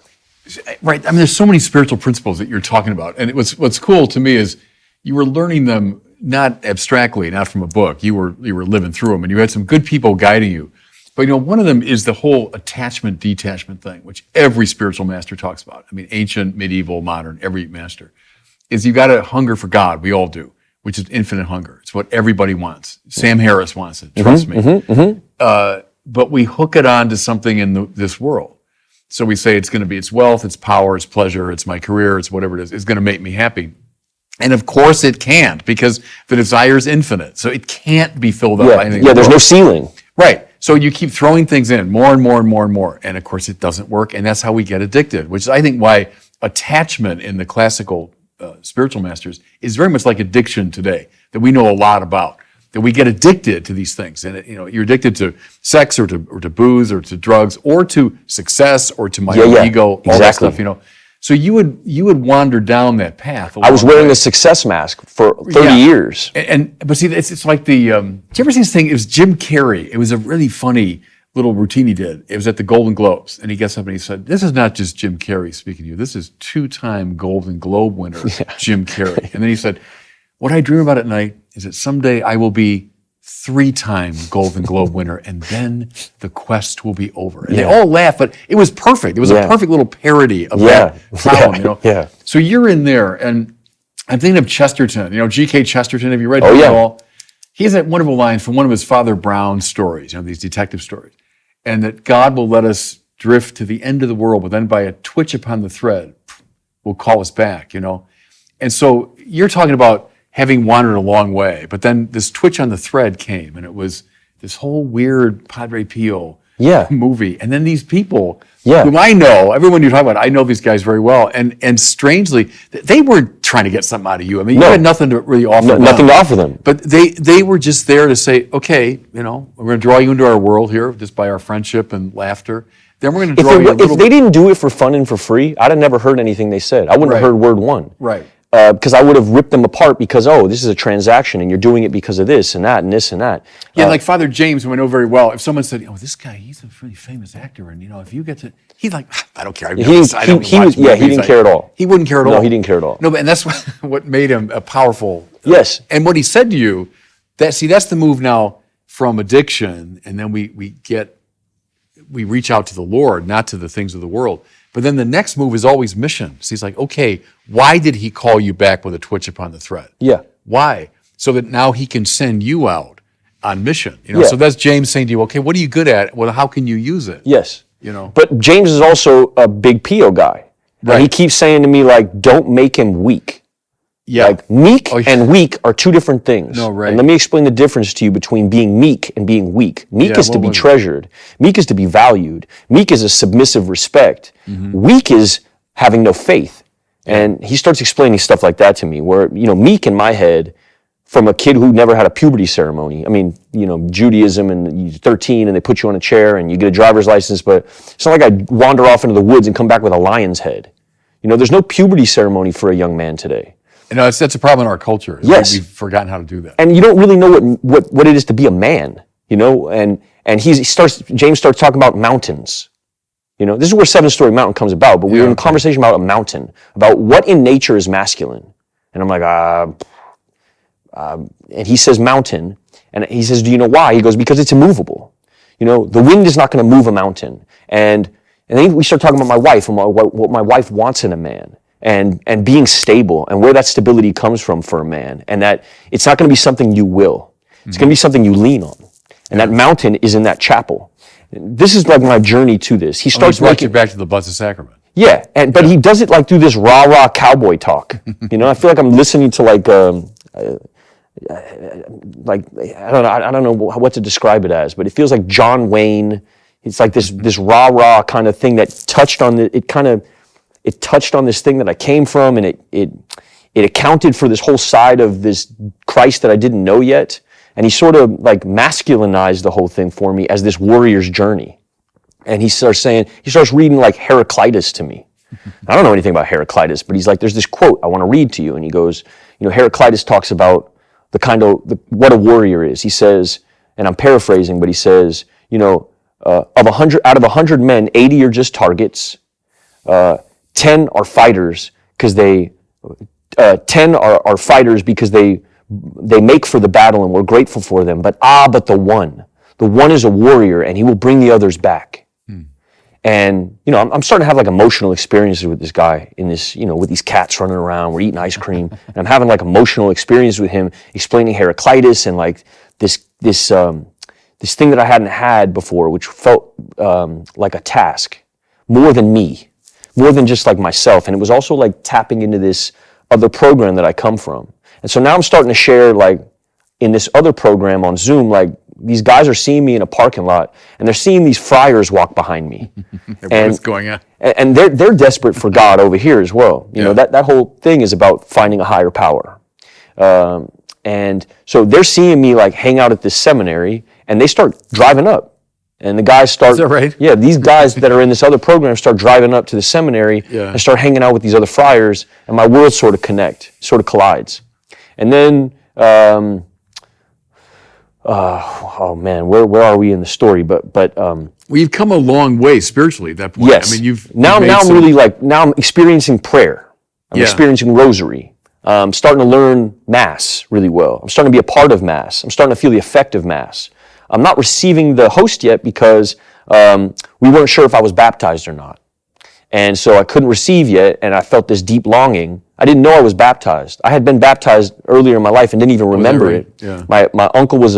Right. I mean, there's so many spiritual principles that you're talking about. And what's cool to me is you were learning them not abstractly, not from a book. You were living through them, and you had some good people guiding you. But, you know, one of them is the whole attachment, detachment thing, which every spiritual master talks about. I mean, ancient, medieval, modern, every master, is you got to hunger for God. We all do. Which is infinite hunger. It's what everybody wants. Sam Harris wants it, trust me. But we hook it on to something in this world. So we say it's wealth, it's power, it's pleasure, it's my career, it's whatever it is. It's going to make me happy. And of course it can't, because the desire is infinite. So it can't be filled up by anything. Yeah, there's no ceiling. Right. So you keep throwing things in, more and more and more and more. And of course it doesn't work. And that's how we get addicted, which is, I think, why attachment in the classical spiritual masters is very much like addiction today, that we know a lot about, that we get addicted to these things. And you're addicted to sex or to booze or to drugs or to success or to my own ego, all that stuff, you know. So you would wander down that path. I was wearing a success mask for 30 years. But see, it's like did you ever see this thing? It was Jim Carrey. It was a really funny little routine he did. It was at the Golden Globes, and he gets up and he said, this is not just Jim Carrey speaking to you. This is two-time Golden Globe winner Jim Carrey. And then he said, what I dream about at night is that someday I will be 3-time Golden Globe winner, and then the quest will be over. And they all laughed, but it was perfect. It was a perfect little parody of that problem, you know. So you're in there, and I'm thinking of Chesterton. You know, G.K. Chesterton, have you read him at all? He has that wonderful line from one of his Father Brown stories, you know, these detective stories. And that God will let us drift to the end of the world, but then by a twitch upon the thread, will call us back, And so you're talking about having wandered a long way, but then this twitch on the thread came, and it was this whole weird Padre Pio movie. And then these people whom I know, everyone you're talking about, I know these guys very well. And strangely, they weren't trying to get something out of you. I mean, you had nothing to really offer them. Nothing to offer them. But they were just there to say, okay, we're going to draw you into our world here just by our friendship and laughter. Then we're going to draw you a little bit. If they didn't do it for fun and for free, I'd have never heard anything they said. I wouldn't have heard word one. Right. Because I would have ripped them apart because, this is a transaction and you're doing it because of this and that and this and that. Yeah, like Father James, who I know very well, if someone said, this guy, he's a really famous actor, and if you get to, he's like, I don't care. He didn't care at all. He wouldn't care at all. No, he didn't care at all. No, and that's what made him a powerful. Yes. And what he said to you, that's the move now from addiction, and then we reach out to the Lord, not to the things of the world. But then the next move is always mission. So he's like, okay, why did he call you back with a twitch upon the thread? Yeah. Why? So that now he can send you out on mission. So that's James saying to you, okay, what are you good at? Well, how can you use it? Yes. But James is also a big Pio guy. Right. And he keeps saying to me, don't make him weak. Yeah. Meek and weak are two different things. No, right. And let me explain the difference to you between being meek and being weak. Meek is to be treasured. Meek is to be valued. Meek is a submissive respect. Mm-hmm. Weak is having no faith. And he starts explaining stuff like that to me, where, meek in my head, from a kid who never had a puberty ceremony. I mean, Judaism, and you're 13 and they put you on a chair and you get a driver's license, but it's not like I wander off into the woods and come back with a lion's head. There's no puberty ceremony for a young man today. That's a problem in our culture. Yes. We've forgotten how to do that. And you don't really know what it is to be a man, and James starts talking about mountains. This is where Seven Story Mountain comes about, but we were in a conversation about a mountain, about what in nature is masculine. And I'm like, and he says mountain, and he says, do you know why? He goes, because it's immovable. The wind is not going to move a mountain. And then we start talking about my wife and what my wife wants in a man. And being stable, and where that stability comes from for a man, and that it's not going to be something you will. It's going to be something you lean on. And that mountain is in that chapel. This is like my journey to this. He starts making you back to the Blessed Sacrament. Yeah, but he does it through this rah-rah cowboy talk. I feel like I'm listening to I don't know what to describe it as, but it feels like John Wayne. It's like this rah-rah kind of thing that touched on it touched on this thing that I came from, and it accounted for this whole side of this Christ that I didn't know yet. And he sort of masculinized the whole thing for me as this warrior's journey. And he starts reading Heraclitus to me. I don't know anything about Heraclitus, but he's like, there's this quote I want to read to you. And he goes, Heraclitus talks about what a warrior is. He says, and I'm paraphrasing, but he says, out of 100 men, 80 are just targets. 10 are fighters because they 10 are fighters because they make for the battle and we're grateful for them. But the one is a warrior, and he will bring the others back. And I'm starting to have emotional experiences with this guy in this, with these cats running around, we're eating ice cream, and I'm having emotional experiences with him, explaining Heraclitus and this thing that I hadn't had before, which felt like a task, more than me. More than just myself. And it was also tapping into this other program that I come from. And so now I'm starting to share in this other program on Zoom, these guys are seeing me in a parking lot, and they're seeing these friars walk behind me. What's going on? And they're desperate for God over here as well. That whole thing is about finding a higher power. And so they're seeing me hang out at this seminary, and they start driving up. And the guys start, is that right? Yeah, these guys that are in this other program start driving up to the seminary and start hanging out with these other friars, and my worlds sort of collides. And then, oh man, where are we in the story? But you've come a long way spiritually at that point. Yes. I mean, now I'm experiencing prayer. I'm experiencing rosary. I'm starting to learn Mass really well. I'm starting to be a part of Mass. I'm starting to feel the effect of Mass. I'm not receiving the host yet because we weren't sure if I was baptized or not. And so I couldn't receive yet, and I felt this deep longing. I didn't know I was baptized. I had been baptized earlier in my life and didn't even remember it. Yeah. My uncle was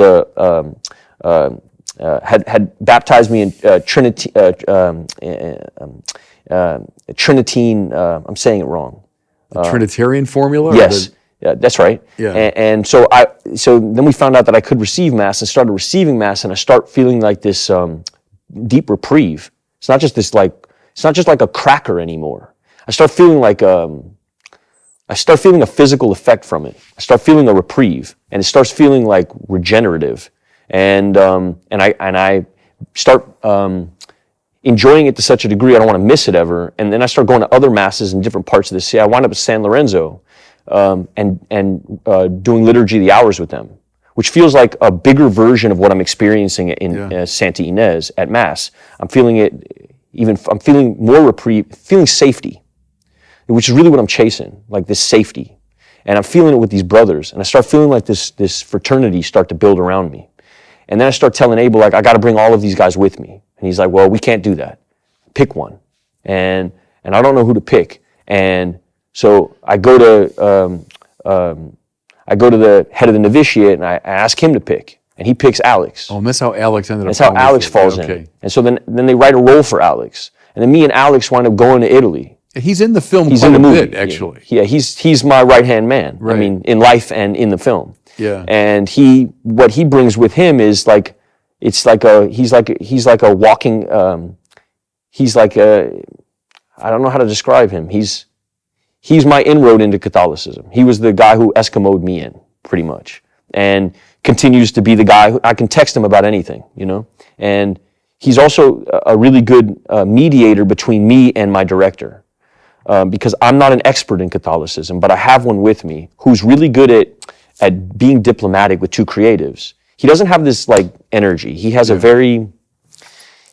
had baptized me in Trinitine. I'm saying it wrong. The Trinitarian formula? Yes, yeah, that's right. Yeah. And so then we found out that I could receive Mass, and started receiving Mass, and I start feeling like this deep reprieve. It's not just like a cracker anymore. I start feeling a physical effect from it. I start feeling a reprieve, and it starts feeling like regenerative, and I start enjoying it to such a degree I don't want to miss it ever. And then I start going to other masses in different parts of the city. I wind up at San Lorenzo, and doing Liturgy of the Hours with them, which feels like a bigger version of what I'm experiencing in Santa Ynez at Mass. I'm feeling it. I'm feeling more reprieve, feeling safety, which is really what I'm chasing, like this safety. And I'm feeling it with these brothers, and I start feeling like this fraternity start to build around me. And then I start telling Abel, like, I got to bring all of these guys with me. And he's like, well, we can't do that. Pick one. And I don't know who to pick. And so I go to the head of the novitiate, and I ask him to pick. And he picks Alex. Oh, and that's how Alex ended up. That's how Alex falls in. And so then they write a role for Alex. And then me and Alex wind up going to Italy. He's in the film He's quite in the a movie. bit, actually. Yeah, he's my right-hand man. Right. I mean, in life and in the film. Yeah. And what he brings with him is like, he's like a walking, I don't know how to describe him. He's my inroad into Catholicism. He was the guy who Eskimo'd me in, pretty much. And continues to be the guy who I can text him about anything, And he's also a really good mediator between me and my director. Because I'm not an expert in Catholicism, but I have one with me who's really good at being diplomatic with two creatives. He doesn't have this like energy. He has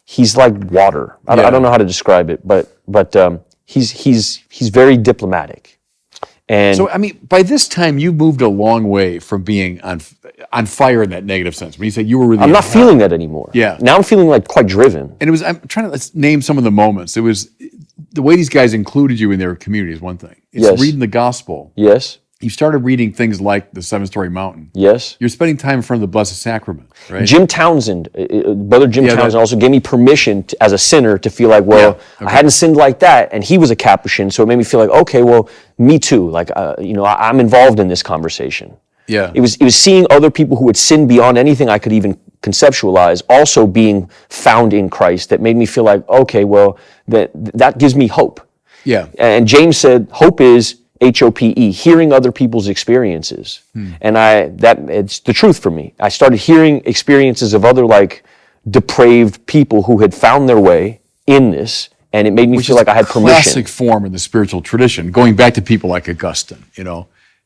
he's like water. I don't know how to describe it, but he's very diplomatic. And so, I mean, by this time, you moved a long way from being on fire in that negative sense. When you said you were really, I'm not feeling that anymore. Yeah. Now I'm feeling like quite driven. And I'm trying to let's name some of the moments. It was the way these guys included you in their community is one thing. It's Yes. reading the gospel. Yes. You started reading things like the Seven-Story Mountain. Yes. You're spending time in front of the Blessed Sacrament, right? Jim Townsend, Brother Jim Townsend, also gave me permission as a sinner to feel like, well, I hadn't sinned like that, and he was a Capuchin, so it made me feel like, okay, well, me too. Like, I'm involved in this conversation. Yeah. It was seeing other people who had sinned beyond anything I could even conceptualize, also being found in Christ, that made me feel like, okay, well, that gives me hope. Yeah. And James said, hope is HOPE, hearing other people's experiences. And it's the truth for me. I started hearing experiences of other like depraved people who had found their way in this, and it made me feel like I had permission. Classic form in the spiritual tradition, going back to people like Augustine,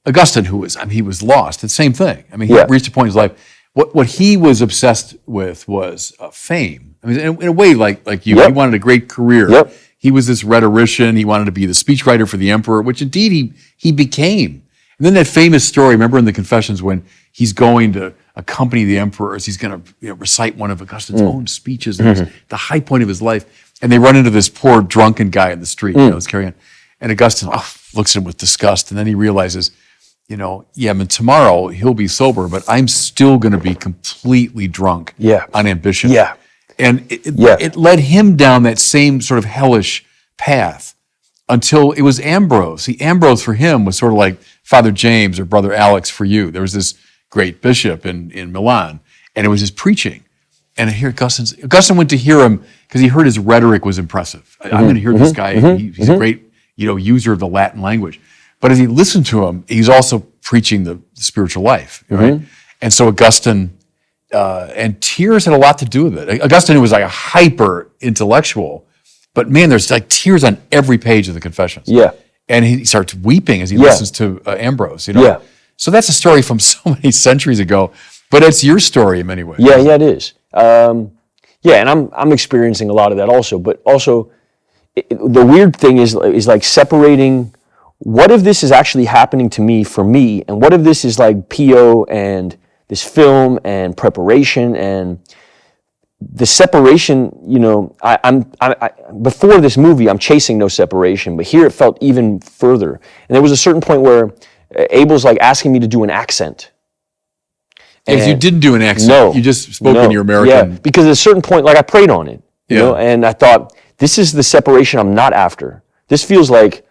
Augustine, he was lost. It's the same thing. I mean, he reached a point in his life. What he was obsessed with was fame. I mean, in a way, like you, he wanted a great career. Yep. He was this rhetorician. He wanted to be the speechwriter for the emperor, which indeed he became. And then that famous story, remember in the Confessions when he's going to accompany the emperor as he's going to recite one of Augustine's own speeches, and it's the high point of his life. And they run into this poor drunken guy in the street, was carrying on. And Augustine looks at him with disgust, and then he realizes, I mean, tomorrow he'll be sober, but I'm still going to be completely drunk on ambition. Yeah. And it led him down that same sort of hellish path until it was Ambrose. See, Ambrose for him was sort of like Father James or Brother Alex for you. There was this great bishop in Milan, and it was his preaching. And here Augustine went to hear him because he heard his rhetoric was impressive. I'm going to hear this guy. He's a great user of the Latin language. But as he listened to him, he's also preaching the spiritual life. Right? And so Augustine... and tears had a lot to do with it. Augustine was like a hyper intellectual, but man, there's like tears on every page of the Confessions. Yeah. And he starts weeping as he listens to Ambrose. Yeah. So that's a story from so many centuries ago, but it's your story in many ways. Yeah, it is. And I'm experiencing a lot of that also. But also, the weird thing is like separating. What if this is actually happening to me for me, and what if this is like Pio and this film and preparation and the separation, before this movie, I'm chasing no separation, but here it felt even further. And there was a certain point where Abel's like asking me to do an accent. Because you didn't do an accent. No. You just spoke in your American. Yeah, because at a certain point, like I prayed on it, you Yeah. know, and I thought, this is the separation I'm not after. This feels like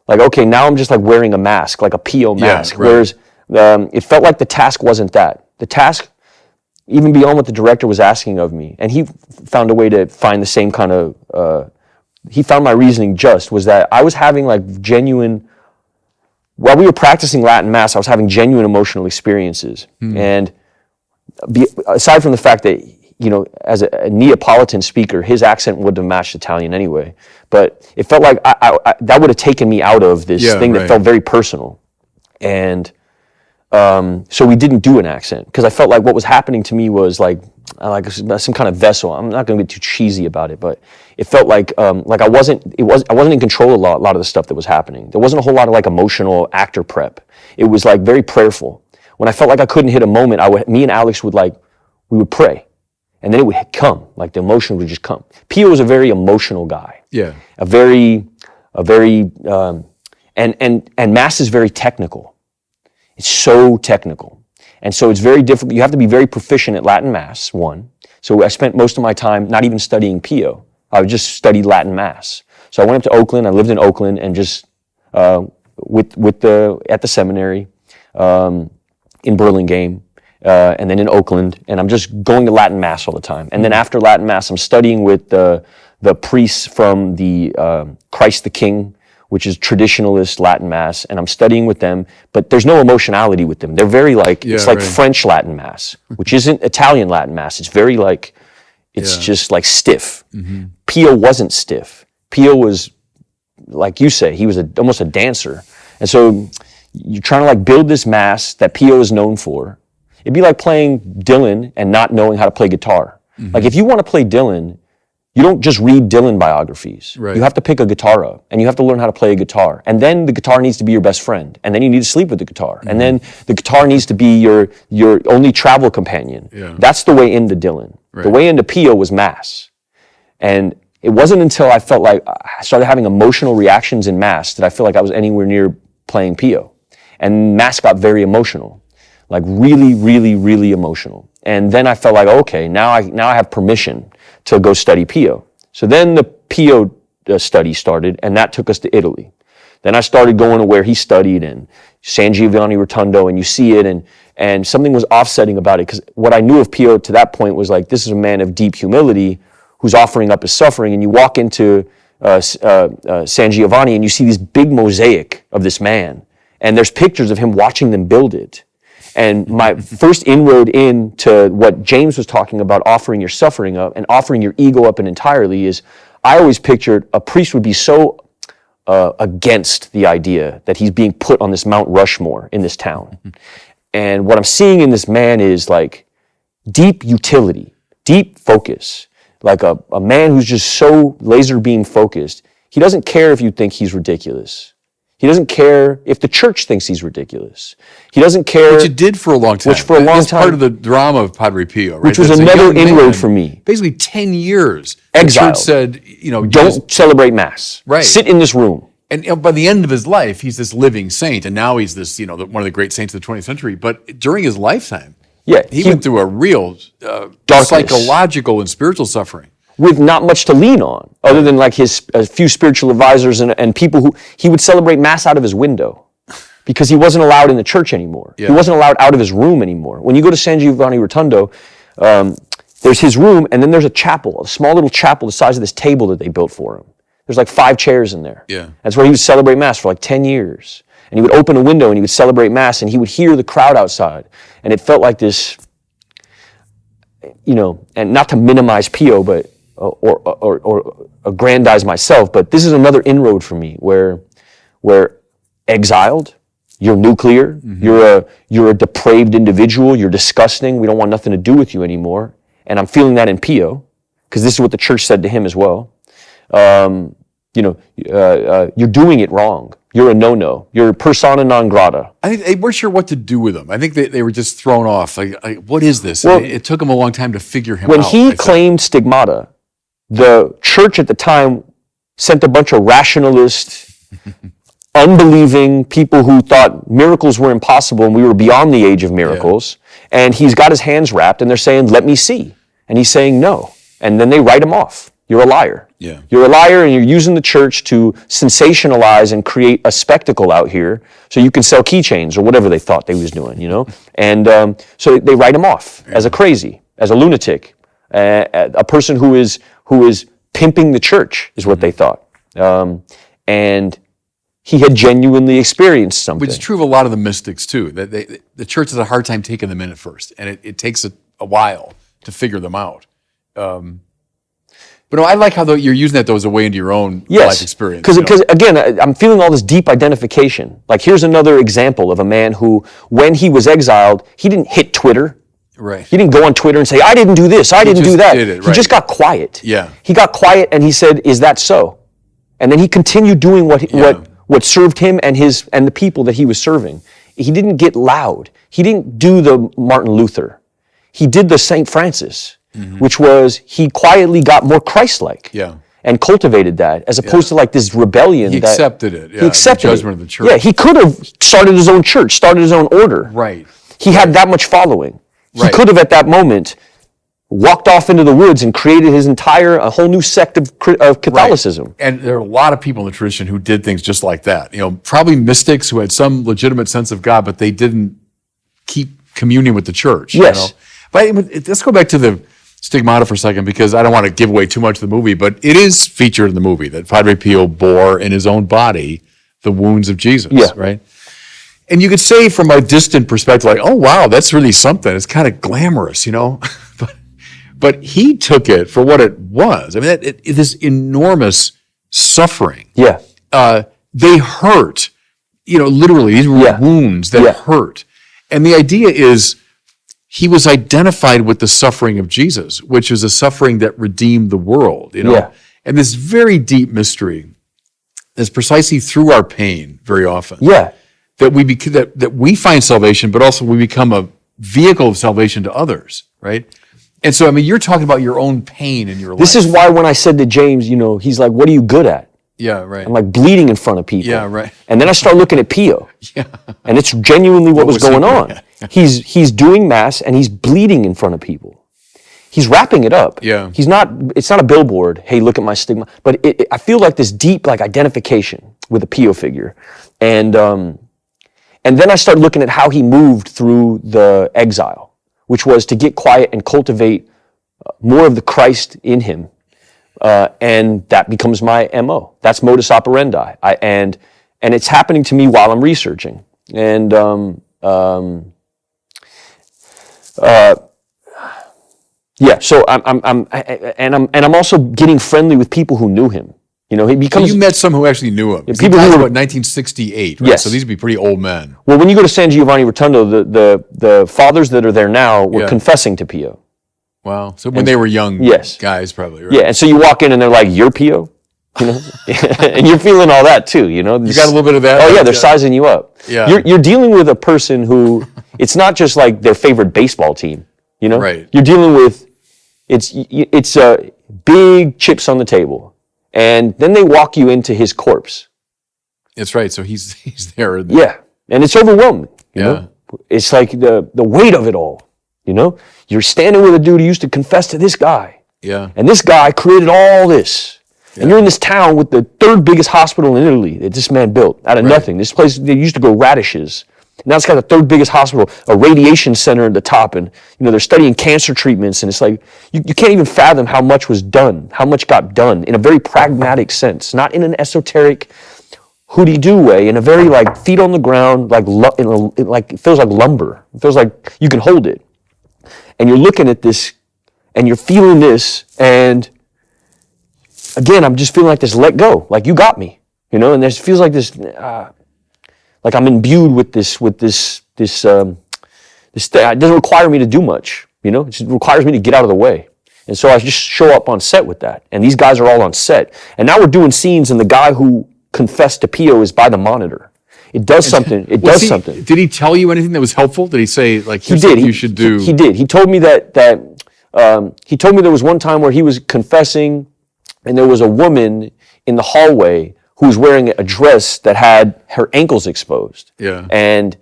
okay, now I'm just like wearing a mask, like a Pio mask. right. Whereas it felt like the task wasn't that. The task, even beyond what the director was asking of me, and he found a way to find the same kind of, he found my reasoning just, was that I was having like genuine, while we were practicing Latin Mass, I was having genuine emotional experiences. And aside from the fact that, you know, as a Neapolitan speaker, his accent would have matched Italian anyway. But it felt like I that would have taken me out of this thing that felt very personal. And so we didn't do an accent, because I felt like what was happening to me was like some kind of vessel. I'm not going to get too cheesy about it, but it felt like I wasn't in control of a lot of the stuff that was happening. There wasn't a whole lot of like emotional actor prep. It was like very prayerful. When I felt like I couldn't hit a moment, me and Alex would we would pray, and then it would come, like the emotion would just come. Pio was a very emotional guy. Yeah. A very and Mass is very technical. It's so technical. And so it's very difficult. You have to be very proficient at Latin Mass, one. So I spent most of my time not even studying Pio. I would just study Latin Mass. So I went up to Oakland. I lived in Oakland, and just at the seminary in Burlingame, and then in Oakland, and I'm just going to Latin Mass all the time. And then after Latin Mass, I'm studying with the priests from the Christ the King, which is traditionalist Latin Mass, and I'm studying with them, but there's no emotionality with them. They're very it's like French Latin Mass, which isn't Italian Latin Mass. It's very just like stiff. Pio wasn't stiff. Pio was, like you say, he was almost a dancer. And so you're trying to like build this Mass that Pio is known for. It'd be like playing Dylan and not knowing how to play guitar. Like if you want to play Dylan, you don't just read Dylan biographies. Right. You have to pick a guitar up, and you have to learn how to play a guitar. And then the guitar needs to be your best friend. And then you need to sleep with the guitar. And then the guitar needs to be your only travel companion. Yeah. That's the way into Dylan. Right. The way into Pio was Mass. And it wasn't until I felt like I started having emotional reactions in Mass that I feel like I was anywhere near playing Pio. And Mass got very emotional, like really, really, really emotional. And then I felt like, okay, now I have permission to go study Pio. So then the Pio study started, and that took us to Italy. Then I started going to where he studied, in San Giovanni Rotondo, and you see it, and something was offsetting about it, because what I knew of Pio to that point was like, this is a man of deep humility who's offering up his suffering. And you walk into San Giovanni, and you see this big mosaic of this man, and there's pictures of him watching them build it. And my first inroad into what James was talking about, offering your suffering up and offering your ego up and entirely, is I always pictured a priest would be so against the idea that he's being put on this Mount Rushmore in this town. And what I'm seeing in this man is like deep utility, deep focus, like a man who's just so laser beam focused. He doesn't care if you think he's ridiculous. He doesn't care if the church thinks he's ridiculous. He doesn't care. Which it did for a long time. Which for a long That's time. part of the drama of Padre Pio, right? Which was That's a another young man, inroad for me. Basically 10 years. Exiled. The church said, Don't celebrate Mass. Right. Sit in this room. And by the end of his life, he's this living saint, and now he's this, one of the great saints of the 20th century. But during his lifetime, he went through a real psychological and spiritual suffering. With not much to lean on, other than like a few spiritual advisors and people who he would celebrate Mass out of his window, because he wasn't allowed in the church anymore. Yeah. He wasn't allowed out of his room anymore. When you go to San Giovanni Rotondo, there's his room, and then there's a chapel, a small little chapel the size of this table that they built for him. There's like 5 chairs in there. Yeah. That's where he would celebrate Mass for like 10 years. And he would open a window and he would celebrate Mass, and he would hear the crowd outside. And it felt like this, and not to minimize Pio, but or aggrandize myself, but this is another inroad for me where exiled, you're nuclear, you're a depraved individual, you're disgusting, we don't want nothing to do with you anymore. And I'm feeling that in Pio, because this is what the church said to him as well. You're doing it wrong. You're a no-no. You're persona non grata. I think they weren't sure what to do with him. I think they were just thrown off. Like what is this? Well, it took him a long time to figure him out. When he claimed stigmata, the church at the time sent a bunch of rationalist, unbelieving people who thought miracles were impossible and we were beyond the age of miracles. And he's got his hands wrapped, and they're saying, "Let me see." And he's saying, "No." And then they write him off. You're a liar. Yeah. You're a liar, and you're using the church to sensationalize and create a spectacle out here so you can sell keychains or whatever they thought they was doing, And so they write him off as a crazy, as a lunatic, a person who is pimping the church is what they thought. And he had genuinely experienced something. Which is true of a lot of the mystics too, that the church has a hard time taking them in at first, and it takes a while to figure them out. But no, I like how you're using that though as a way into your own life experience. Because again, I'm feeling all this deep identification. Like here's another example of a man who, when he was exiled, he didn't hit Twitter. Right. He didn't go on Twitter and say, "I didn't do this, I didn't do that." He just got quiet. Yeah. He got quiet and he said, "Is that so?" And then he continued doing what served him and the people that he was serving. He didn't get loud. He didn't do the Martin Luther. He did the St. Francis. Which was, he quietly got more Christ-like and cultivated that, as opposed to like this rebellion. He accepted it. He accepted the judgment of the church. Yeah, he could have started his own church, started his own order. Right. He had that much following. He could have, at that moment, walked off into the woods and created a whole new sect of Catholicism. Right. And there are a lot of people in the tradition who did things just like that. Probably mystics who had some legitimate sense of God, but they didn't keep communion with the church. Yes. But let's go back to the stigmata for a second, because I don't want to give away too much of the movie, but it is featured in the movie that Padre Pio bore in his own body the wounds of Jesus, right? And you could say from a distant perspective, like, oh, wow, that's really something. It's kind of glamorous, but he took it for what it was. I mean, this enormous suffering. Yeah. They hurt, literally, these were wounds that hurt. And the idea is, he was identified with the suffering of Jesus, which is a suffering that redeemed the world, And this very deep mystery is precisely through our pain very often. That we find salvation, but also we become a vehicle of salvation to others, right? And so, you're talking about your own pain in your life. This is why when I said to James, he's like, "What are you good at?" Yeah, right. I'm like bleeding in front of people. Yeah, right. And then I start looking at Pio. And it's genuinely what was going on. He's doing mass and he's bleeding in front of people. He's wrapping it up. Yeah. It's not a billboard, "Hey, look at my stigma." But I feel like this deep identification with a Pio figure. And then I start looking at how he moved through the exile, which was to get quiet and cultivate more of the Christ in him. And that becomes my MO. That's modus operandi. And it's happening to me while I'm researching. And so I'm also getting friendly with people who knew him. He becomes. So you met some who actually knew him. People who were 1968, right? Yes. So these would be pretty old men. Well, when you go to San Giovanni Rotondo, the fathers that are there now were confessing to Pio. Wow. So when they were young guys, probably, right? Yeah, and so you walk in and they're like, "You're Pio?" And you're feeling all that too, You got a little bit of that? Oh yeah, they're sizing you up. Yeah. You're dealing with a person who, it's not just like their favorite baseball team, Right. You're dealing with, it's big chips on the table. And then they walk you into his corpse. That's right. So he's there. Yeah. And it's overwhelming. You Yeah. know? It's like the weight of it all. You're standing with a dude who used to confess to this guy. Yeah. And this guy created all this. And you're in this town with the third biggest hospital in Italy that this man built out of nothing. This place, they used to grow radishes. Now it's got the third biggest hospital, a radiation center at the top. And, they're studying cancer treatments. And it's like, you can't even fathom how much was done, how much got done in a very pragmatic sense, not in an esoteric hooty-doo way, in a very feet on the ground, it feels like lumber. It feels like you can hold it. And you're looking at this and you're feeling this, and again, I'm just feeling like this, let go, like you got me, and there feels like this, like I'm imbued with this thing. It doesn't require me to do much, it just requires me to get out of the way. And so I just show up on set with that. And these guys are all on set. And now we're doing scenes, and the guy who confessed to Pio is by the monitor. It does something. It does something. Did he tell you anything that was helpful? Did he say, he did. You should do? He did. He told me he told me there was one time where he was confessing, and there was a woman in the hallway who was wearing a dress that had her ankles exposed. Yeah. And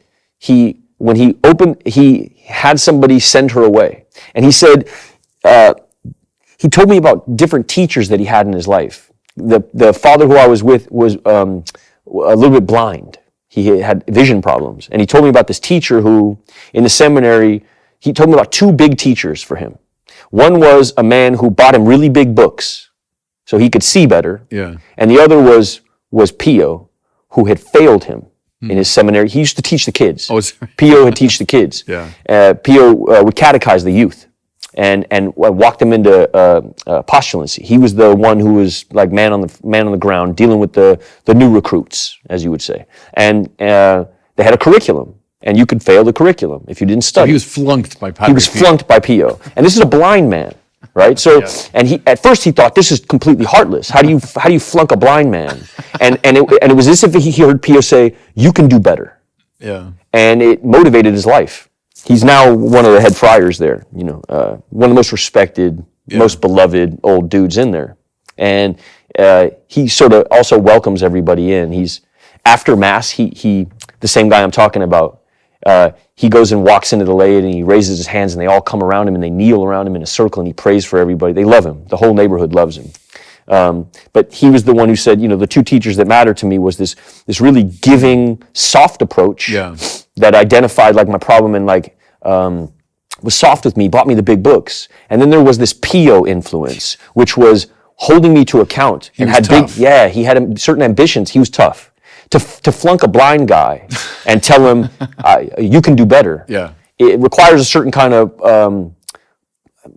had somebody send her away. And he said, he told me about different teachers that he had in his life. The father who I was with was a little bit blind. He had vision problems. And he told me about this teacher who, in the seminary, he told me about two big teachers for him. One was a man who bought him really big books so he could see better. Yeah. And the other was Pio, who had failed him in his seminary. He used to teach the kids. Oh, sorry. Pio would teach the kids. Yeah. Pio would catechize the youth and walk them into postulancy. He was the one who was like man on the ground, dealing with the new recruits, as you would say. And they had a curriculum, and you could fail the curriculum if you didn't study. So he was flunked by Padre He was Pio. flunked by Pio, and this is a blind man, right? So, and he at first he thought this is completely heartless. How do you flunk a blind man? And it was as if he heard Pio say, "You can do better." Yeah. And it motivated his life. He's now one of the head friars there, one of the most respected, most beloved old dudes in there. And he sort of also welcomes everybody in. He's, after Mass, he the same guy I'm talking about, he goes and walks into the laity and he raises his hands and they all come around him and they kneel around him in a circle and he prays for everybody. They love him. The whole neighborhood loves him. But he was the one who said, the two teachers that mattered to me was this really giving, soft approach that identified like my problem and was soft with me, bought me the big books. And then there was this Pio influence, which was holding me to account. He was tough. He had certain ambitions. He was tough. To flunk a blind guy and tell him, you can do better. Yeah. It requires a certain kind of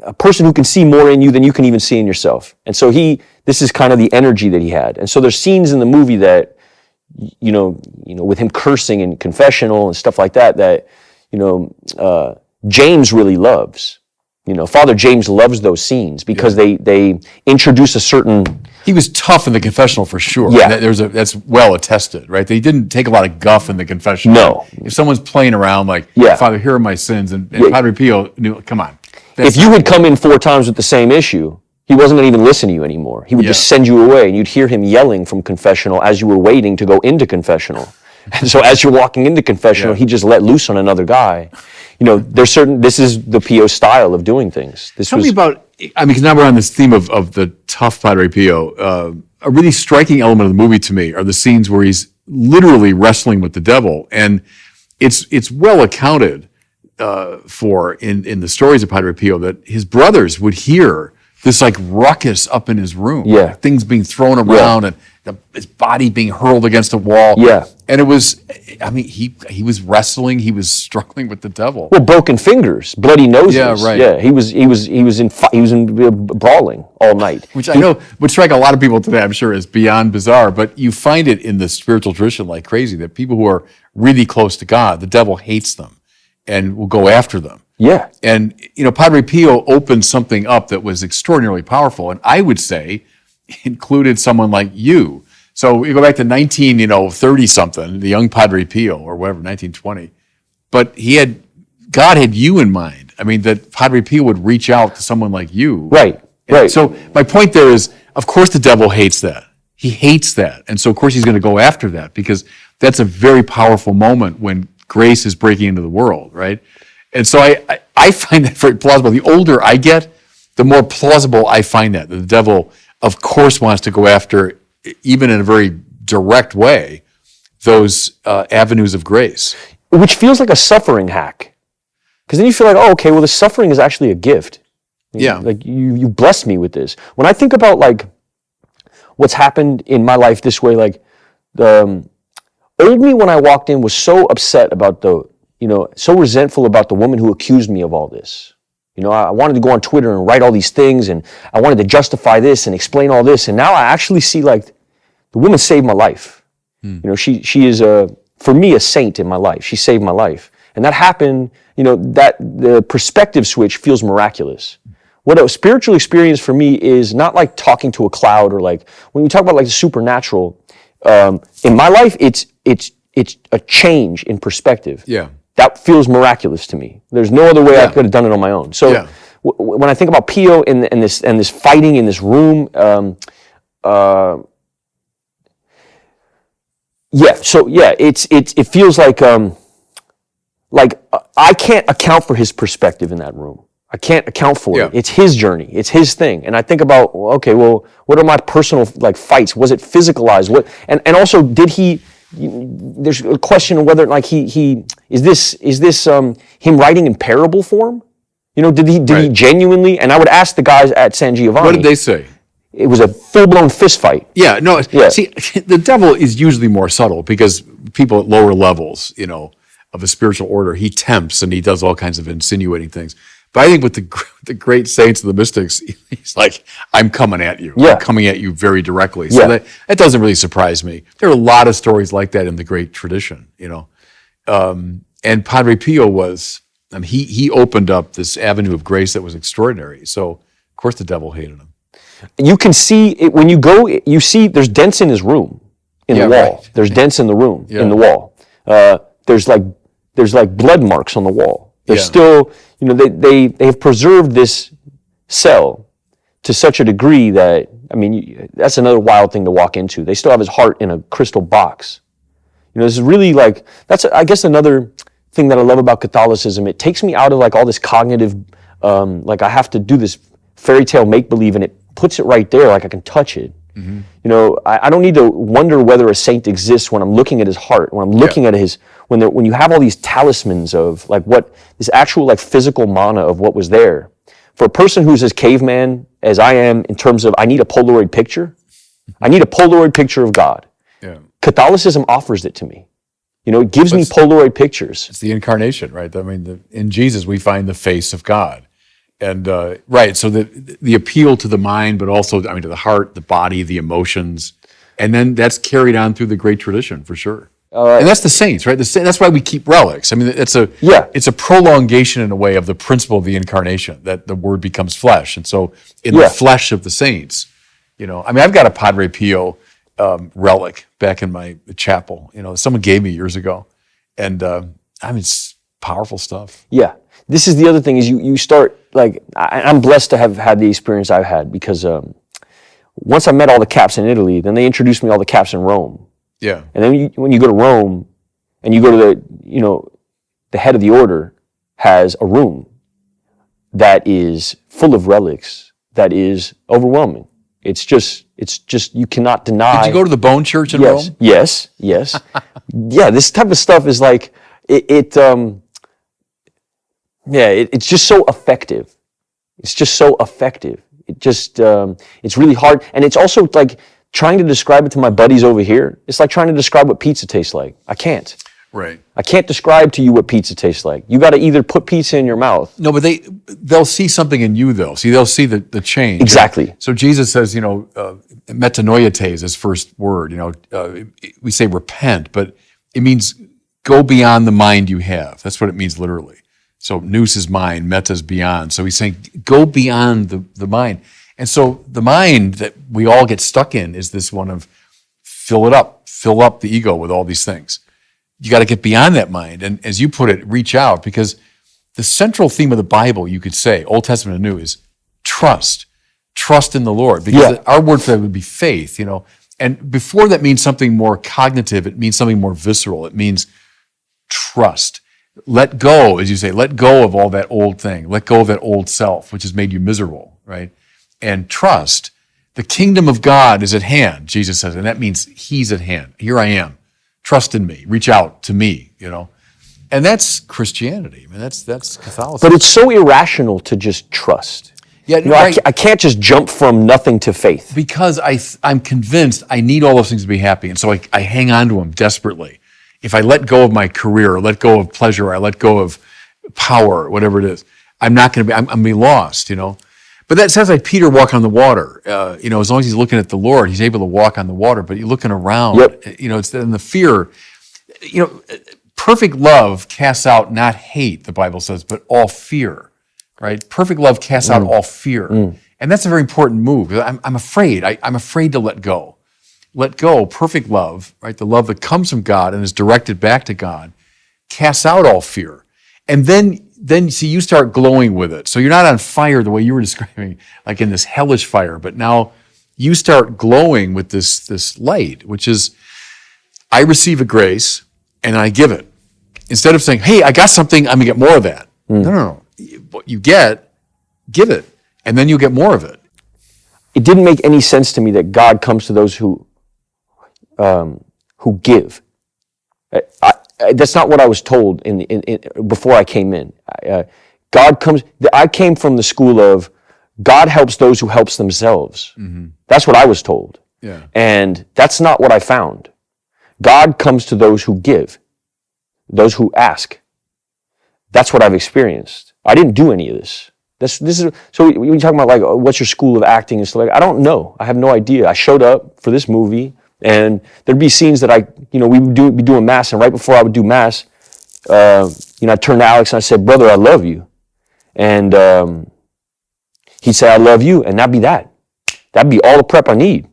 a person who can see more in you than you can even see in yourself. And so this is kind of the energy that he had. And so there's scenes in the movie that, with him cursing in confessional and stuff like that, James really loves. Father James loves those scenes because they introduce a certain... He was tough in the confessional for sure. Yeah. That's well attested, right? They didn't take a lot of guff in the confessional. No. If someone's playing around like, Father, here are my sins, and Padre Pio knew, come on. If you had come in 4 times with the same issue, he wasn't going to even listen to you anymore. He would just send you away, and you'd hear him yelling from confessional as you were waiting to go into confessional. And so as you're walking into confessional, he just let loose on another guy. This is the Pio style of doing things. Tell me about, because now we're on this theme of the tough Padre Pio. A really striking element of the movie to me are the scenes where he's literally wrestling with the devil. And it's well accounted for in the stories of Padre Pio that his brothers would hear this like ruckus up in his room. Yeah. Things being thrown around and his body being hurled against a wall. Yeah. And it was, he was wrestling, he was struggling with the devil. Well, broken fingers, bloody noses. Yeah, right. Yeah, he was in brawling all night. Which I know would strike a lot of people today, I'm sure, is beyond bizarre, but you find it in the spiritual tradition like crazy, that people who are really close to God, the devil hates them and will go after them. Yeah. And, Padre Pio opened something up that was extraordinarily powerful, and I would say included someone like you. So you go back to 30-something, the young Padre Pio, or whatever, 1920. But God had you in mind. That Padre Pio would reach out to someone like you. Right, right. So my point there is, of course the devil hates that. He hates that. And so of course he's going to go after that, because that's a very powerful moment when grace is breaking into the world, right? And so I find that very plausible. The older I get, the more plausible I find that the devil, of course, wants to go after, even in a very direct way, those avenues of grace. Which feels like a suffering hack. Because then you feel like, oh, okay, well, the suffering is actually a gift. Yeah. Like, you blessed me with this. When I think about, what's happened in my life this way, the old me when I walked in was so upset about so resentful about the woman who accused me of all this. I wanted to go on Twitter and write all these things, and I wanted to justify this and explain all this. And now I actually see the woman saved my life. She is for me a saint in my life. She saved my life, and that happened. That the perspective switch feels miraculous. What a spiritual experience for me is not like talking to a cloud, or when we talk about the supernatural. In my life, it's a change in perspective. Yeah. That feels miraculous to me. There's no other way I could have done it on my own. So when I think about Pio and this fighting in this room, it feels like like, I can't account for his perspective in that room. I can't account for it. Yeah. It's his journey. It's his thing. And I think about, okay, well, what are my personal like fights? Was it physicalized? What and also did he? There's a question of whether like he is this him writing in parable form? You know, did he genuinely? And I would ask the guys at San Giovanni. What did they say? It was a full-blown fist fight. Yeah, no. Yeah. See, the devil is usually more subtle because people at lower levels, you know, of a spiritual order, he tempts and he does all kinds of insinuating things. But I think with the great saints and the mystics, he's like, I'm coming at you. Yeah. I'm coming at you very directly. So that doesn't really surprise me. There are a lot of stories like that in the great tradition, you know. And Padre Pio was, he opened up this avenue of grace that was extraordinary. So, of course, the devil hated him. You can see it when you go. You see, there's dents in his room, in the wall. Right. There's dents in the room, in the wall. There's like blood marks on the wall. There's still, you know, they have preserved this cell to such a degree that, I mean, that's another wild thing to walk into. They still have his heart in a crystal box. You know, this is really like, that's, I guess, another thing that I love about Catholicism. It takes me out of like all this cognitive, like I have to do this fairy tale make-believe, and it puts it right there, like I can touch it. Mm-hmm. You know, I don't need to wonder whether a saint exists when I'm looking at his heart, when I'm looking at his, when you have all these talismans of like what, this actual like physical mana of what was there. For a person who's as caveman as I am in terms of I need a Polaroid picture, I need a Polaroid picture of God. Yeah. Catholicism offers it to me. You know, it gives me Polaroid pictures. It's the incarnation, right? I mean, in Jesus, we find the face of God. And right, so the appeal to the mind, but also, I mean, to the heart, the body, the emotions, and then that's carried on through the great tradition for sure. And that's the saints, right? That's why we keep relics. I mean, it's a prolongation in a way of the principle of the incarnation, that the Word becomes flesh, and so in the flesh of the saints, you know. I mean, I've got a Padre Pio relic back in my chapel. You know, someone gave me years ago, and I mean, it's powerful stuff. Yeah. This is the other thing is you start, like, I'm blessed to have had the experience I've had because once I met all the Caps in Italy, then they introduced me to all the Caps in Rome. Yeah. And then when you go to Rome and you go to the head of the order has a room that is full of relics, that is overwhelming. It's just, you cannot deny. Did you go to the Bone Church in Rome? Yes. Yeah, this type of stuff is like, it's just so effective. It's just so effective. It's really hard. And it's also like trying to describe it to my buddies over here. It's like trying to describe what pizza tastes like. I can't. Right. I can't describe to you what pizza tastes like. You got to either put pizza in your mouth. No, but they'll see something in you, though. See, they'll see the change. Exactly. So Jesus says, metanoiete is his first word. We say repent, but it means go beyond the mind you have. That's what it means literally. So nous is mind, meta is beyond. So he's saying go beyond the mind. And so the mind that we all get stuck in is this one of fill up the ego with all these things. You got to get beyond that mind. And as you put it, reach out, because the central theme of the Bible, you could say, Old Testament and New, is trust. Trust in the Lord. Because our word for that would be faith, And before that means something more cognitive, it means something more visceral. It means trust. Let go, as you say, let go of all that old thing. Let go of that old self, which has made you miserable, right? And trust. The kingdom of God is at hand, Jesus says, and that means he's at hand. Here I am. Trust in me. Reach out to me, And that's Christianity. I mean, that's Catholicism. But it's so irrational to just trust. Yeah, I can't just jump from nothing to faith. Because I'm convinced I need all those things to be happy, and so I hang on to them desperately. If I let go of my career, or let go of pleasure, or I let go of power, whatever it is, I'm going to be lost, But that sounds like Peter walking on the water. As long as he's looking at the Lord, he's able to walk on the water. But you're looking around, it's in the fear. Perfect love casts out not hate, the Bible says, but all fear, right? Perfect love casts out all fear. And that's a very important move. I'm afraid. I'm afraid to let go. Let go, perfect love, right? The love that comes from God and is directed back to God, casts out all fear. And then see, you start glowing with it. So you're not on fire the way you were describing, like in this hellish fire, but now you start glowing with this light, which is, I receive a grace and I give it. Instead of saying, hey, I got something, I'm going to get more of that. No. What you get, give it, and then you'll get more of it. It didn't make any sense to me that God comes to those who give. That's not what I was told before I came in. God comes. I came from the school of God helps those who helps themselves. Mm-hmm. That's what I was told. Yeah. And that's not what I found. God comes to those who give, those who ask. That's what I've experienced. I didn't do any of this. This is so when you talk about like what's your school of acting and stuff like, I don't know. I have no idea. I showed up for this movie, and there'd be scenes that we would be doing mass, and right before I would do mass, I turned to Alex and I said, "Brother, I love you," and he'd say, "I love you," and that'd be that. That'd be all the prep I need.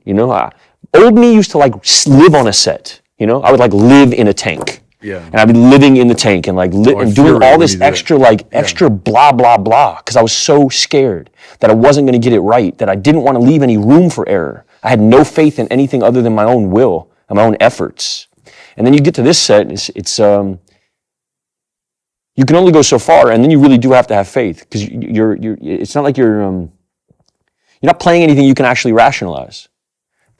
Old me used to like live on a set. I would like live in a tank. Yeah. And I'd be living in the tank and and doing all this extra blah, blah, blah. Because I was so scared that I wasn't going to get it right, that I didn't want to leave any room for error. I had no faith in anything other than my own will and my own efforts. And then you get to this set, it's you can only go so far, and then you really do have to have faith. Because it's not like you're not playing anything you can actually rationalize.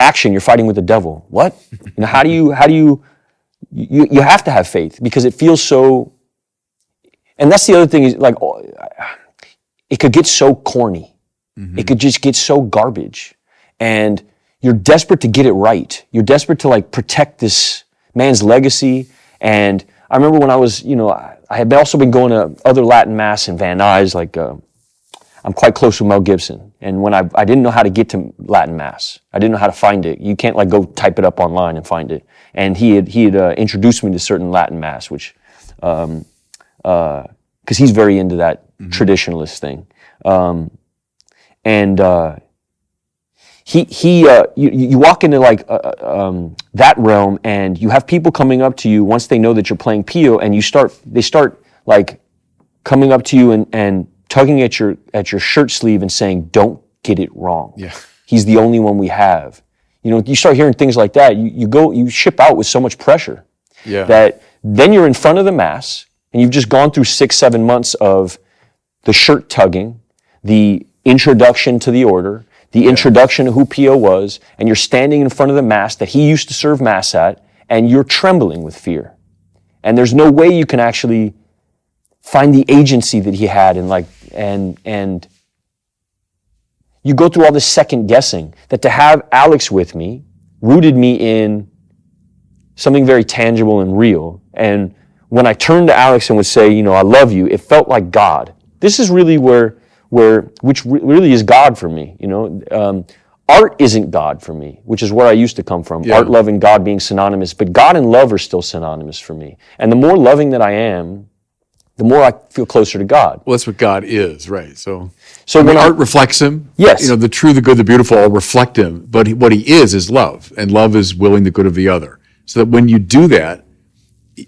Action, you're fighting with the devil. What? How do you you have to have faith because it feels so, and that's the other thing is like, it could get so corny. Mm-hmm. It could just get so garbage, and you're desperate to get it right. You're desperate to like protect this man's legacy. And I remember when I was, I had also been going to other Latin Mass in Van Nuys, like I'm quite close with Mel Gibson. And when I didn't know how to get to Latin Mass, I didn't know how to find it. You can't like go type it up online and find it. And he had introduced me to certain Latin Mass, which, because he's very into that traditionalist thing. You walk into like that realm, and you have people coming up to you once they know that you're playing Pio, and they start like coming up to you and tugging at your shirt sleeve and saying, "Don't get it wrong. Yeah. He's the only one we have." You start hearing things like that. You ship out with so much pressure that then you're in front of the Mass, and you've just gone through 6-7 months of the shirt tugging, the introduction to the order, the introduction to who Pio was, and you're standing in front of the Mass that he used to serve Mass at, and you're trembling with fear. And there's no way you can actually find the agency that he had, and you go through all this second guessing, that to have Alex with me rooted me in something very tangible and real. And when I turned to Alex and would say, I love you, it felt like God. This is really which really is God for me. Art isn't God for me, which is where I used to come from. Yeah. Art, love, and God being synonymous, but God and love are still synonymous for me. And the more loving that I am, the more I feel closer to God. Well, that's what God is, right? So when art reflects Him, yes, the true, the good, the beautiful all reflect Him. But what He is love, and love is willing the good of the other. So that when you do that,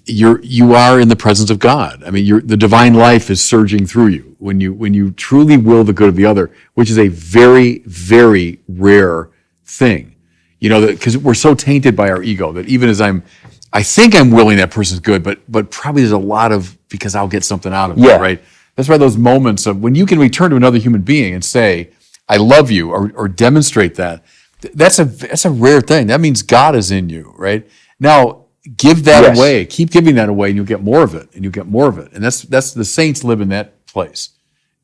you are in the presence of God. I mean, the divine life is surging through you when you truly will the good of the other, which is a very, very rare thing. Because we're so tainted by our ego that even as I think I'm willing that person's good, but probably there's a lot of because I'll get something out of it, right? That's why those moments of when you can return to another human being and say, "I love you," or demonstrate that, that's a rare thing. That means God is in you, right? Now, give that away. Keep giving that away, and you'll get more of it, and you'll get more of it. And that's the saints live in that place.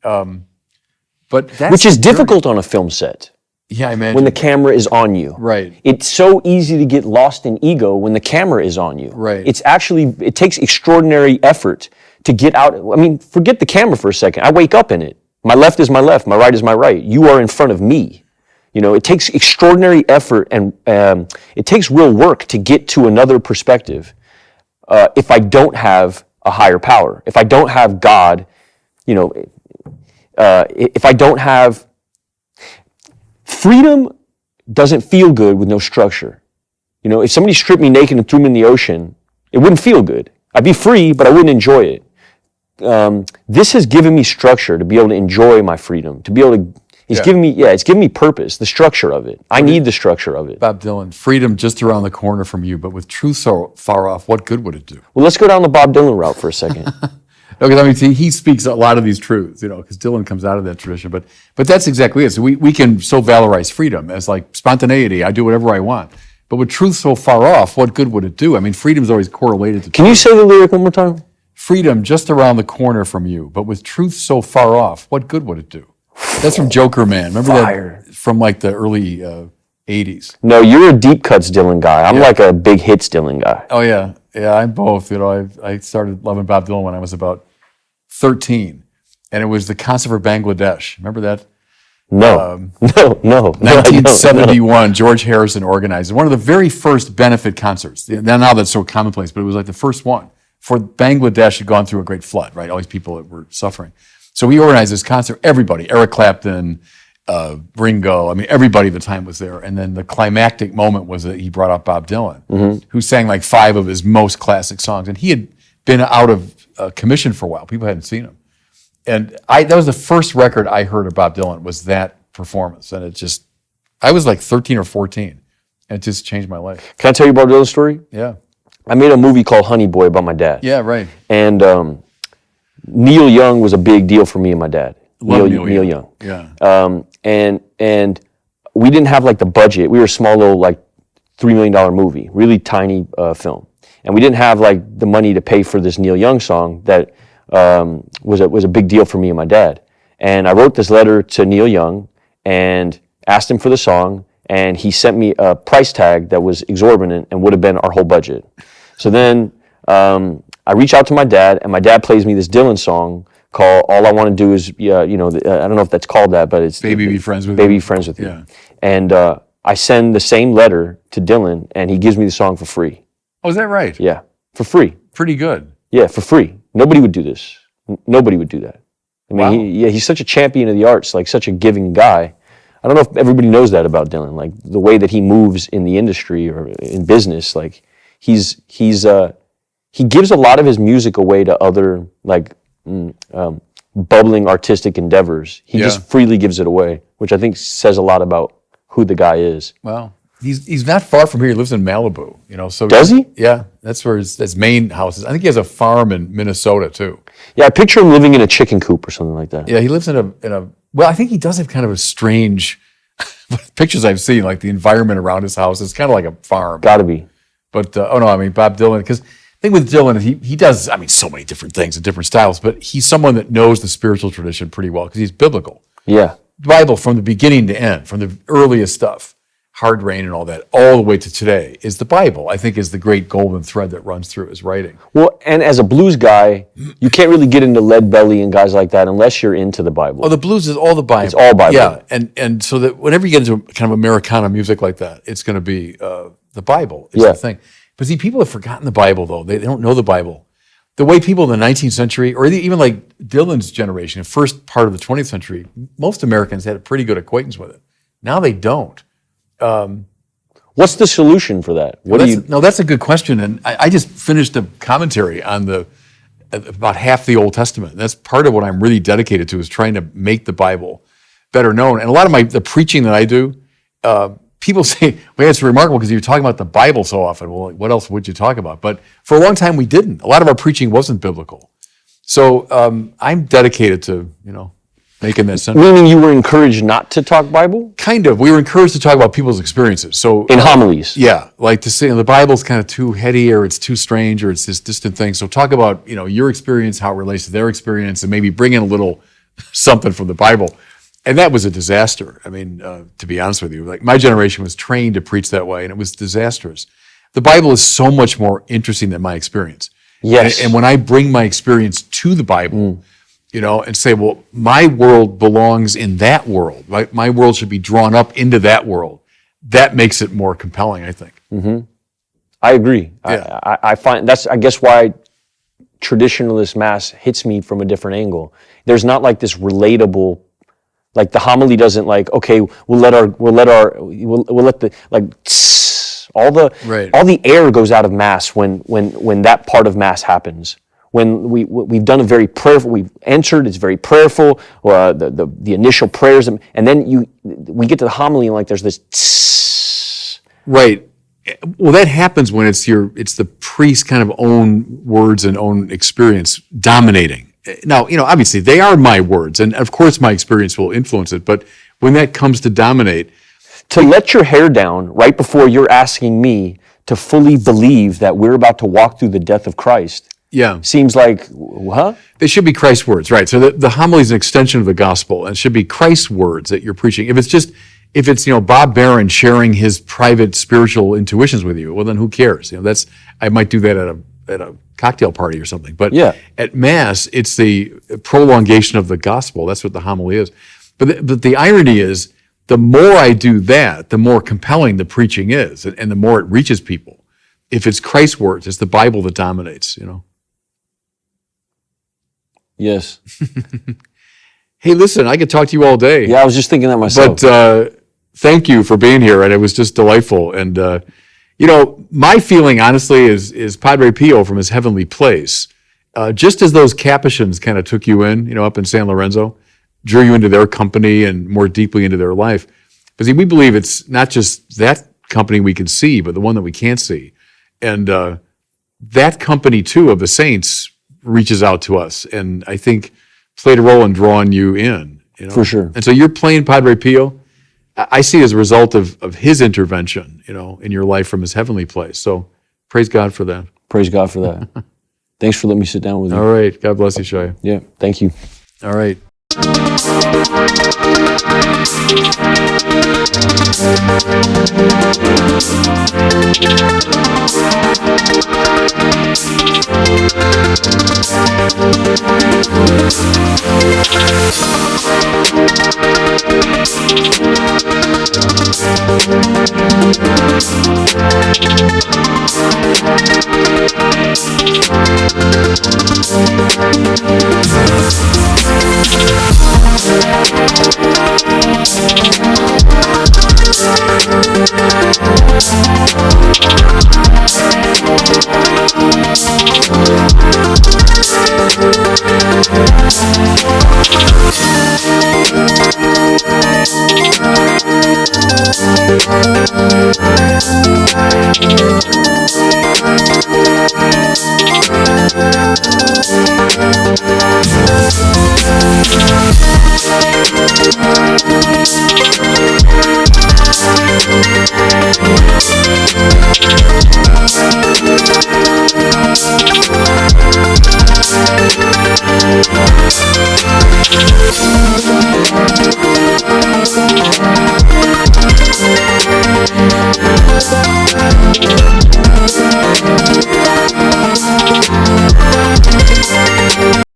But which is difficult on a film set. Yeah, I imagine. When the camera is on you. Right. It's so easy to get lost in ego when the camera is on you. Right. It takes extraordinary effort to get out. I mean, forget the camera for a second. I wake up in it. My left is my left, my right is my right. You are in front of me. It takes extraordinary effort, and it takes real work to get to another perspective. If I don't have a higher power, if I don't have God, if I don't have freedom, doesn't feel good with no structure. If somebody stripped me naked and threw me in the ocean, it wouldn't feel good. I'd be free, but I wouldn't enjoy it. This has given me structure to be able to enjoy my freedom, to be able to It's giving me purpose, the structure of it. I need the structure of it. Bob Dylan, freedom just around the corner from you, but with truth so far off, what good would it do? Well, let's go down the Bob Dylan route for a second. Okay, I mean, see, he speaks a lot of these truths, because Dylan comes out of that tradition. But that's exactly it. So we can so valorize freedom as like spontaneity. I do whatever I want. But with truth so far off, what good would it do? I mean, freedom is always correlated to Can you say the lyric one more time? freedom just around the corner from you, but with truth so far off, what good would it do? That's from Joker Man. Remember that from like the early 80s? No, you're a deep cuts Dylan guy. I'm like a big hits Dylan guy. Oh, yeah. Yeah, I'm both. I started loving Bob Dylan when I was about 13, and it was the concert for Bangladesh. Remember that? No. No. 1971, George Harrison organized one of the very first benefit concerts. Now that's so commonplace, but it was like the first one. For Bangladesh had gone through a great flood, right? All these people that were suffering. So he organized this concert. Everybody, Eric Clapton, Ringo, I mean, everybody at the time was there. And then the climactic moment was that he brought up Bob Dylan, who sang like 5 of his most classic songs. And he had been out of commission for a while. People hadn't seen him. And that was the first record I heard of Bob Dylan, was that performance. And I was like 13 or 14. And it just changed my life. Can I tell you about Dylan's story? Yeah. I made a movie called Honey Boy about my dad. Yeah, right. And Neil Young was a big deal for me and my dad. Love Neil Young. Yeah. And we didn't have like the budget. We were a small little like $3 million movie, really tiny film. And we didn't have like the money to pay for this Neil Young song that was a big deal for me and my dad. And I wrote this letter to Neil Young and asked him for the song, and he sent me a price tag that was exorbitant and would have been our whole budget. So then I reach out to my dad, and my dad plays me this Dylan song called "All I Want to Do Is," I don't know if that's called that, but it's Baby Be Friends With Baby You. Be Friends With You. Yeah. And I send the same letter to Dylan, and he gives me the song for free. Oh, is that right? Yeah, for free. Pretty good. Yeah, for free. Nobody would do this. Nobody would do that. I mean, Wow. he's such a champion of the arts, like such a giving guy. I don't know if everybody knows that about Dylan, like the way that he moves in the industry or in business. Like he gives a lot of his music away to other like bubbling artistic endeavors. He just freely gives it away, which I think says a lot about who the guy is. Well, he's not far from here. He lives in Malibu, So Does he? Yeah, that's where his main house is. I think he has a farm in Minnesota too. Yeah, I picture him living in a chicken coop or something like that. Yeah, he lives in a. Well, I think he does have kind of a strange pictures I've seen, like the environment around his house. It's kind of like a farm. Gotta be. But Bob Dylan, because the thing with Dylan, he does, so many different things and different styles, but he's someone that knows the spiritual tradition pretty well because he's biblical. Yeah. The Bible from the beginning to end, from the earliest stuff, Hard Rain and all that, all the way to today, is the Bible, I think, is the great golden thread that runs through his writing. Well, and as a blues guy, you can't really get into Lead Belly and guys like that unless you're into the Bible. Oh, the blues is all the Bible. It's all Bible. Yeah, and so that whenever you get into kind of Americana music like that, it's going to be the Bible is the thing. But see, people have forgotten the Bible, though. They don't know the Bible. The way people in the 19th century, or even like Dylan's generation, the first part of the 20th century, most Americans had a pretty good acquaintance with it. Now they don't. What's the solution for that? That's a good question. And I just finished a commentary on about half the Old Testament. That's part of what I'm really dedicated to, is trying to make the Bible better known. And a lot of the preaching that I do, people say, well, it's remarkable because you're talking about the Bible so often. Well, what else would you talk about? But for a long time, we didn't. A lot of our preaching wasn't biblical. So I'm dedicated to, making that sense. Meaning you were encouraged not to talk Bible? Kind of. We were encouraged to talk about people's experiences. So in homilies? Yeah. Like to say the Bible's kind of too heady, or it's too strange, or it's this distant thing. So talk about, your experience, how it relates to their experience, and maybe bring in a little something from the Bible. And that was a disaster. To be honest with you, like my generation was trained to preach that way, and it was disastrous. The Bible is so much more interesting than my experience. Yes. And when I bring my experience to the Bible, and say, well, my world belongs in that world. Right? My world should be drawn up into that world. That makes it more compelling, I think. Mm-hmm. I agree. Yeah. I find that's, I guess, why traditionalist mass hits me from a different angle. There's not like this relatable, like the homily doesn't like, okay, we'll let the like tss, all the air goes out of mass when that part of mass happens. when we've done a very prayerful, we've entered, it's very prayerful, the initial prayers, and then we get to the homily and like there's this tss. Right. Well, that happens when it's the priest's kind of own words and own experience dominating. Now, obviously they are my words, and of course my experience will influence it, but when that comes to dominate. To let your hair down right before you're asking me to fully believe that we're about to walk through the death of Christ. Yeah. Seems like, huh? They should be Christ's words, right? So the homily is an extension of the gospel, and it should be Christ's words that you're preaching. If it's Bob Barron sharing his private spiritual intuitions with you, well then who cares? I might do that at a cocktail party or something. But at Mass, it's the prolongation of the gospel. That's what the homily is. But the irony is, the more I do that, the more compelling the preaching is, and the more it reaches people. If it's Christ's words, it's the Bible that dominates, Yes. Hey, listen, I could talk to you all day. Yeah, I was just thinking that myself. But thank you for being here, and it was just delightful. And, my feeling, honestly, is Padre Pio from his heavenly place, just as those Capuchins kind of took you in, up in San Lorenzo, drew you into their company and more deeply into their life. But see, we believe it's not just that company we can see, but the one that we can't see. And that company, too, of the saints reaches out to us, and I think played a role in drawing you in. For sure. And so you're playing Padre Pio. I see as a result of his intervention, in your life from his heavenly place. So praise God for that. Praise God for that. Thanks for letting me sit down with you. All right. God bless you, Shia. Yeah. Thank you. All right.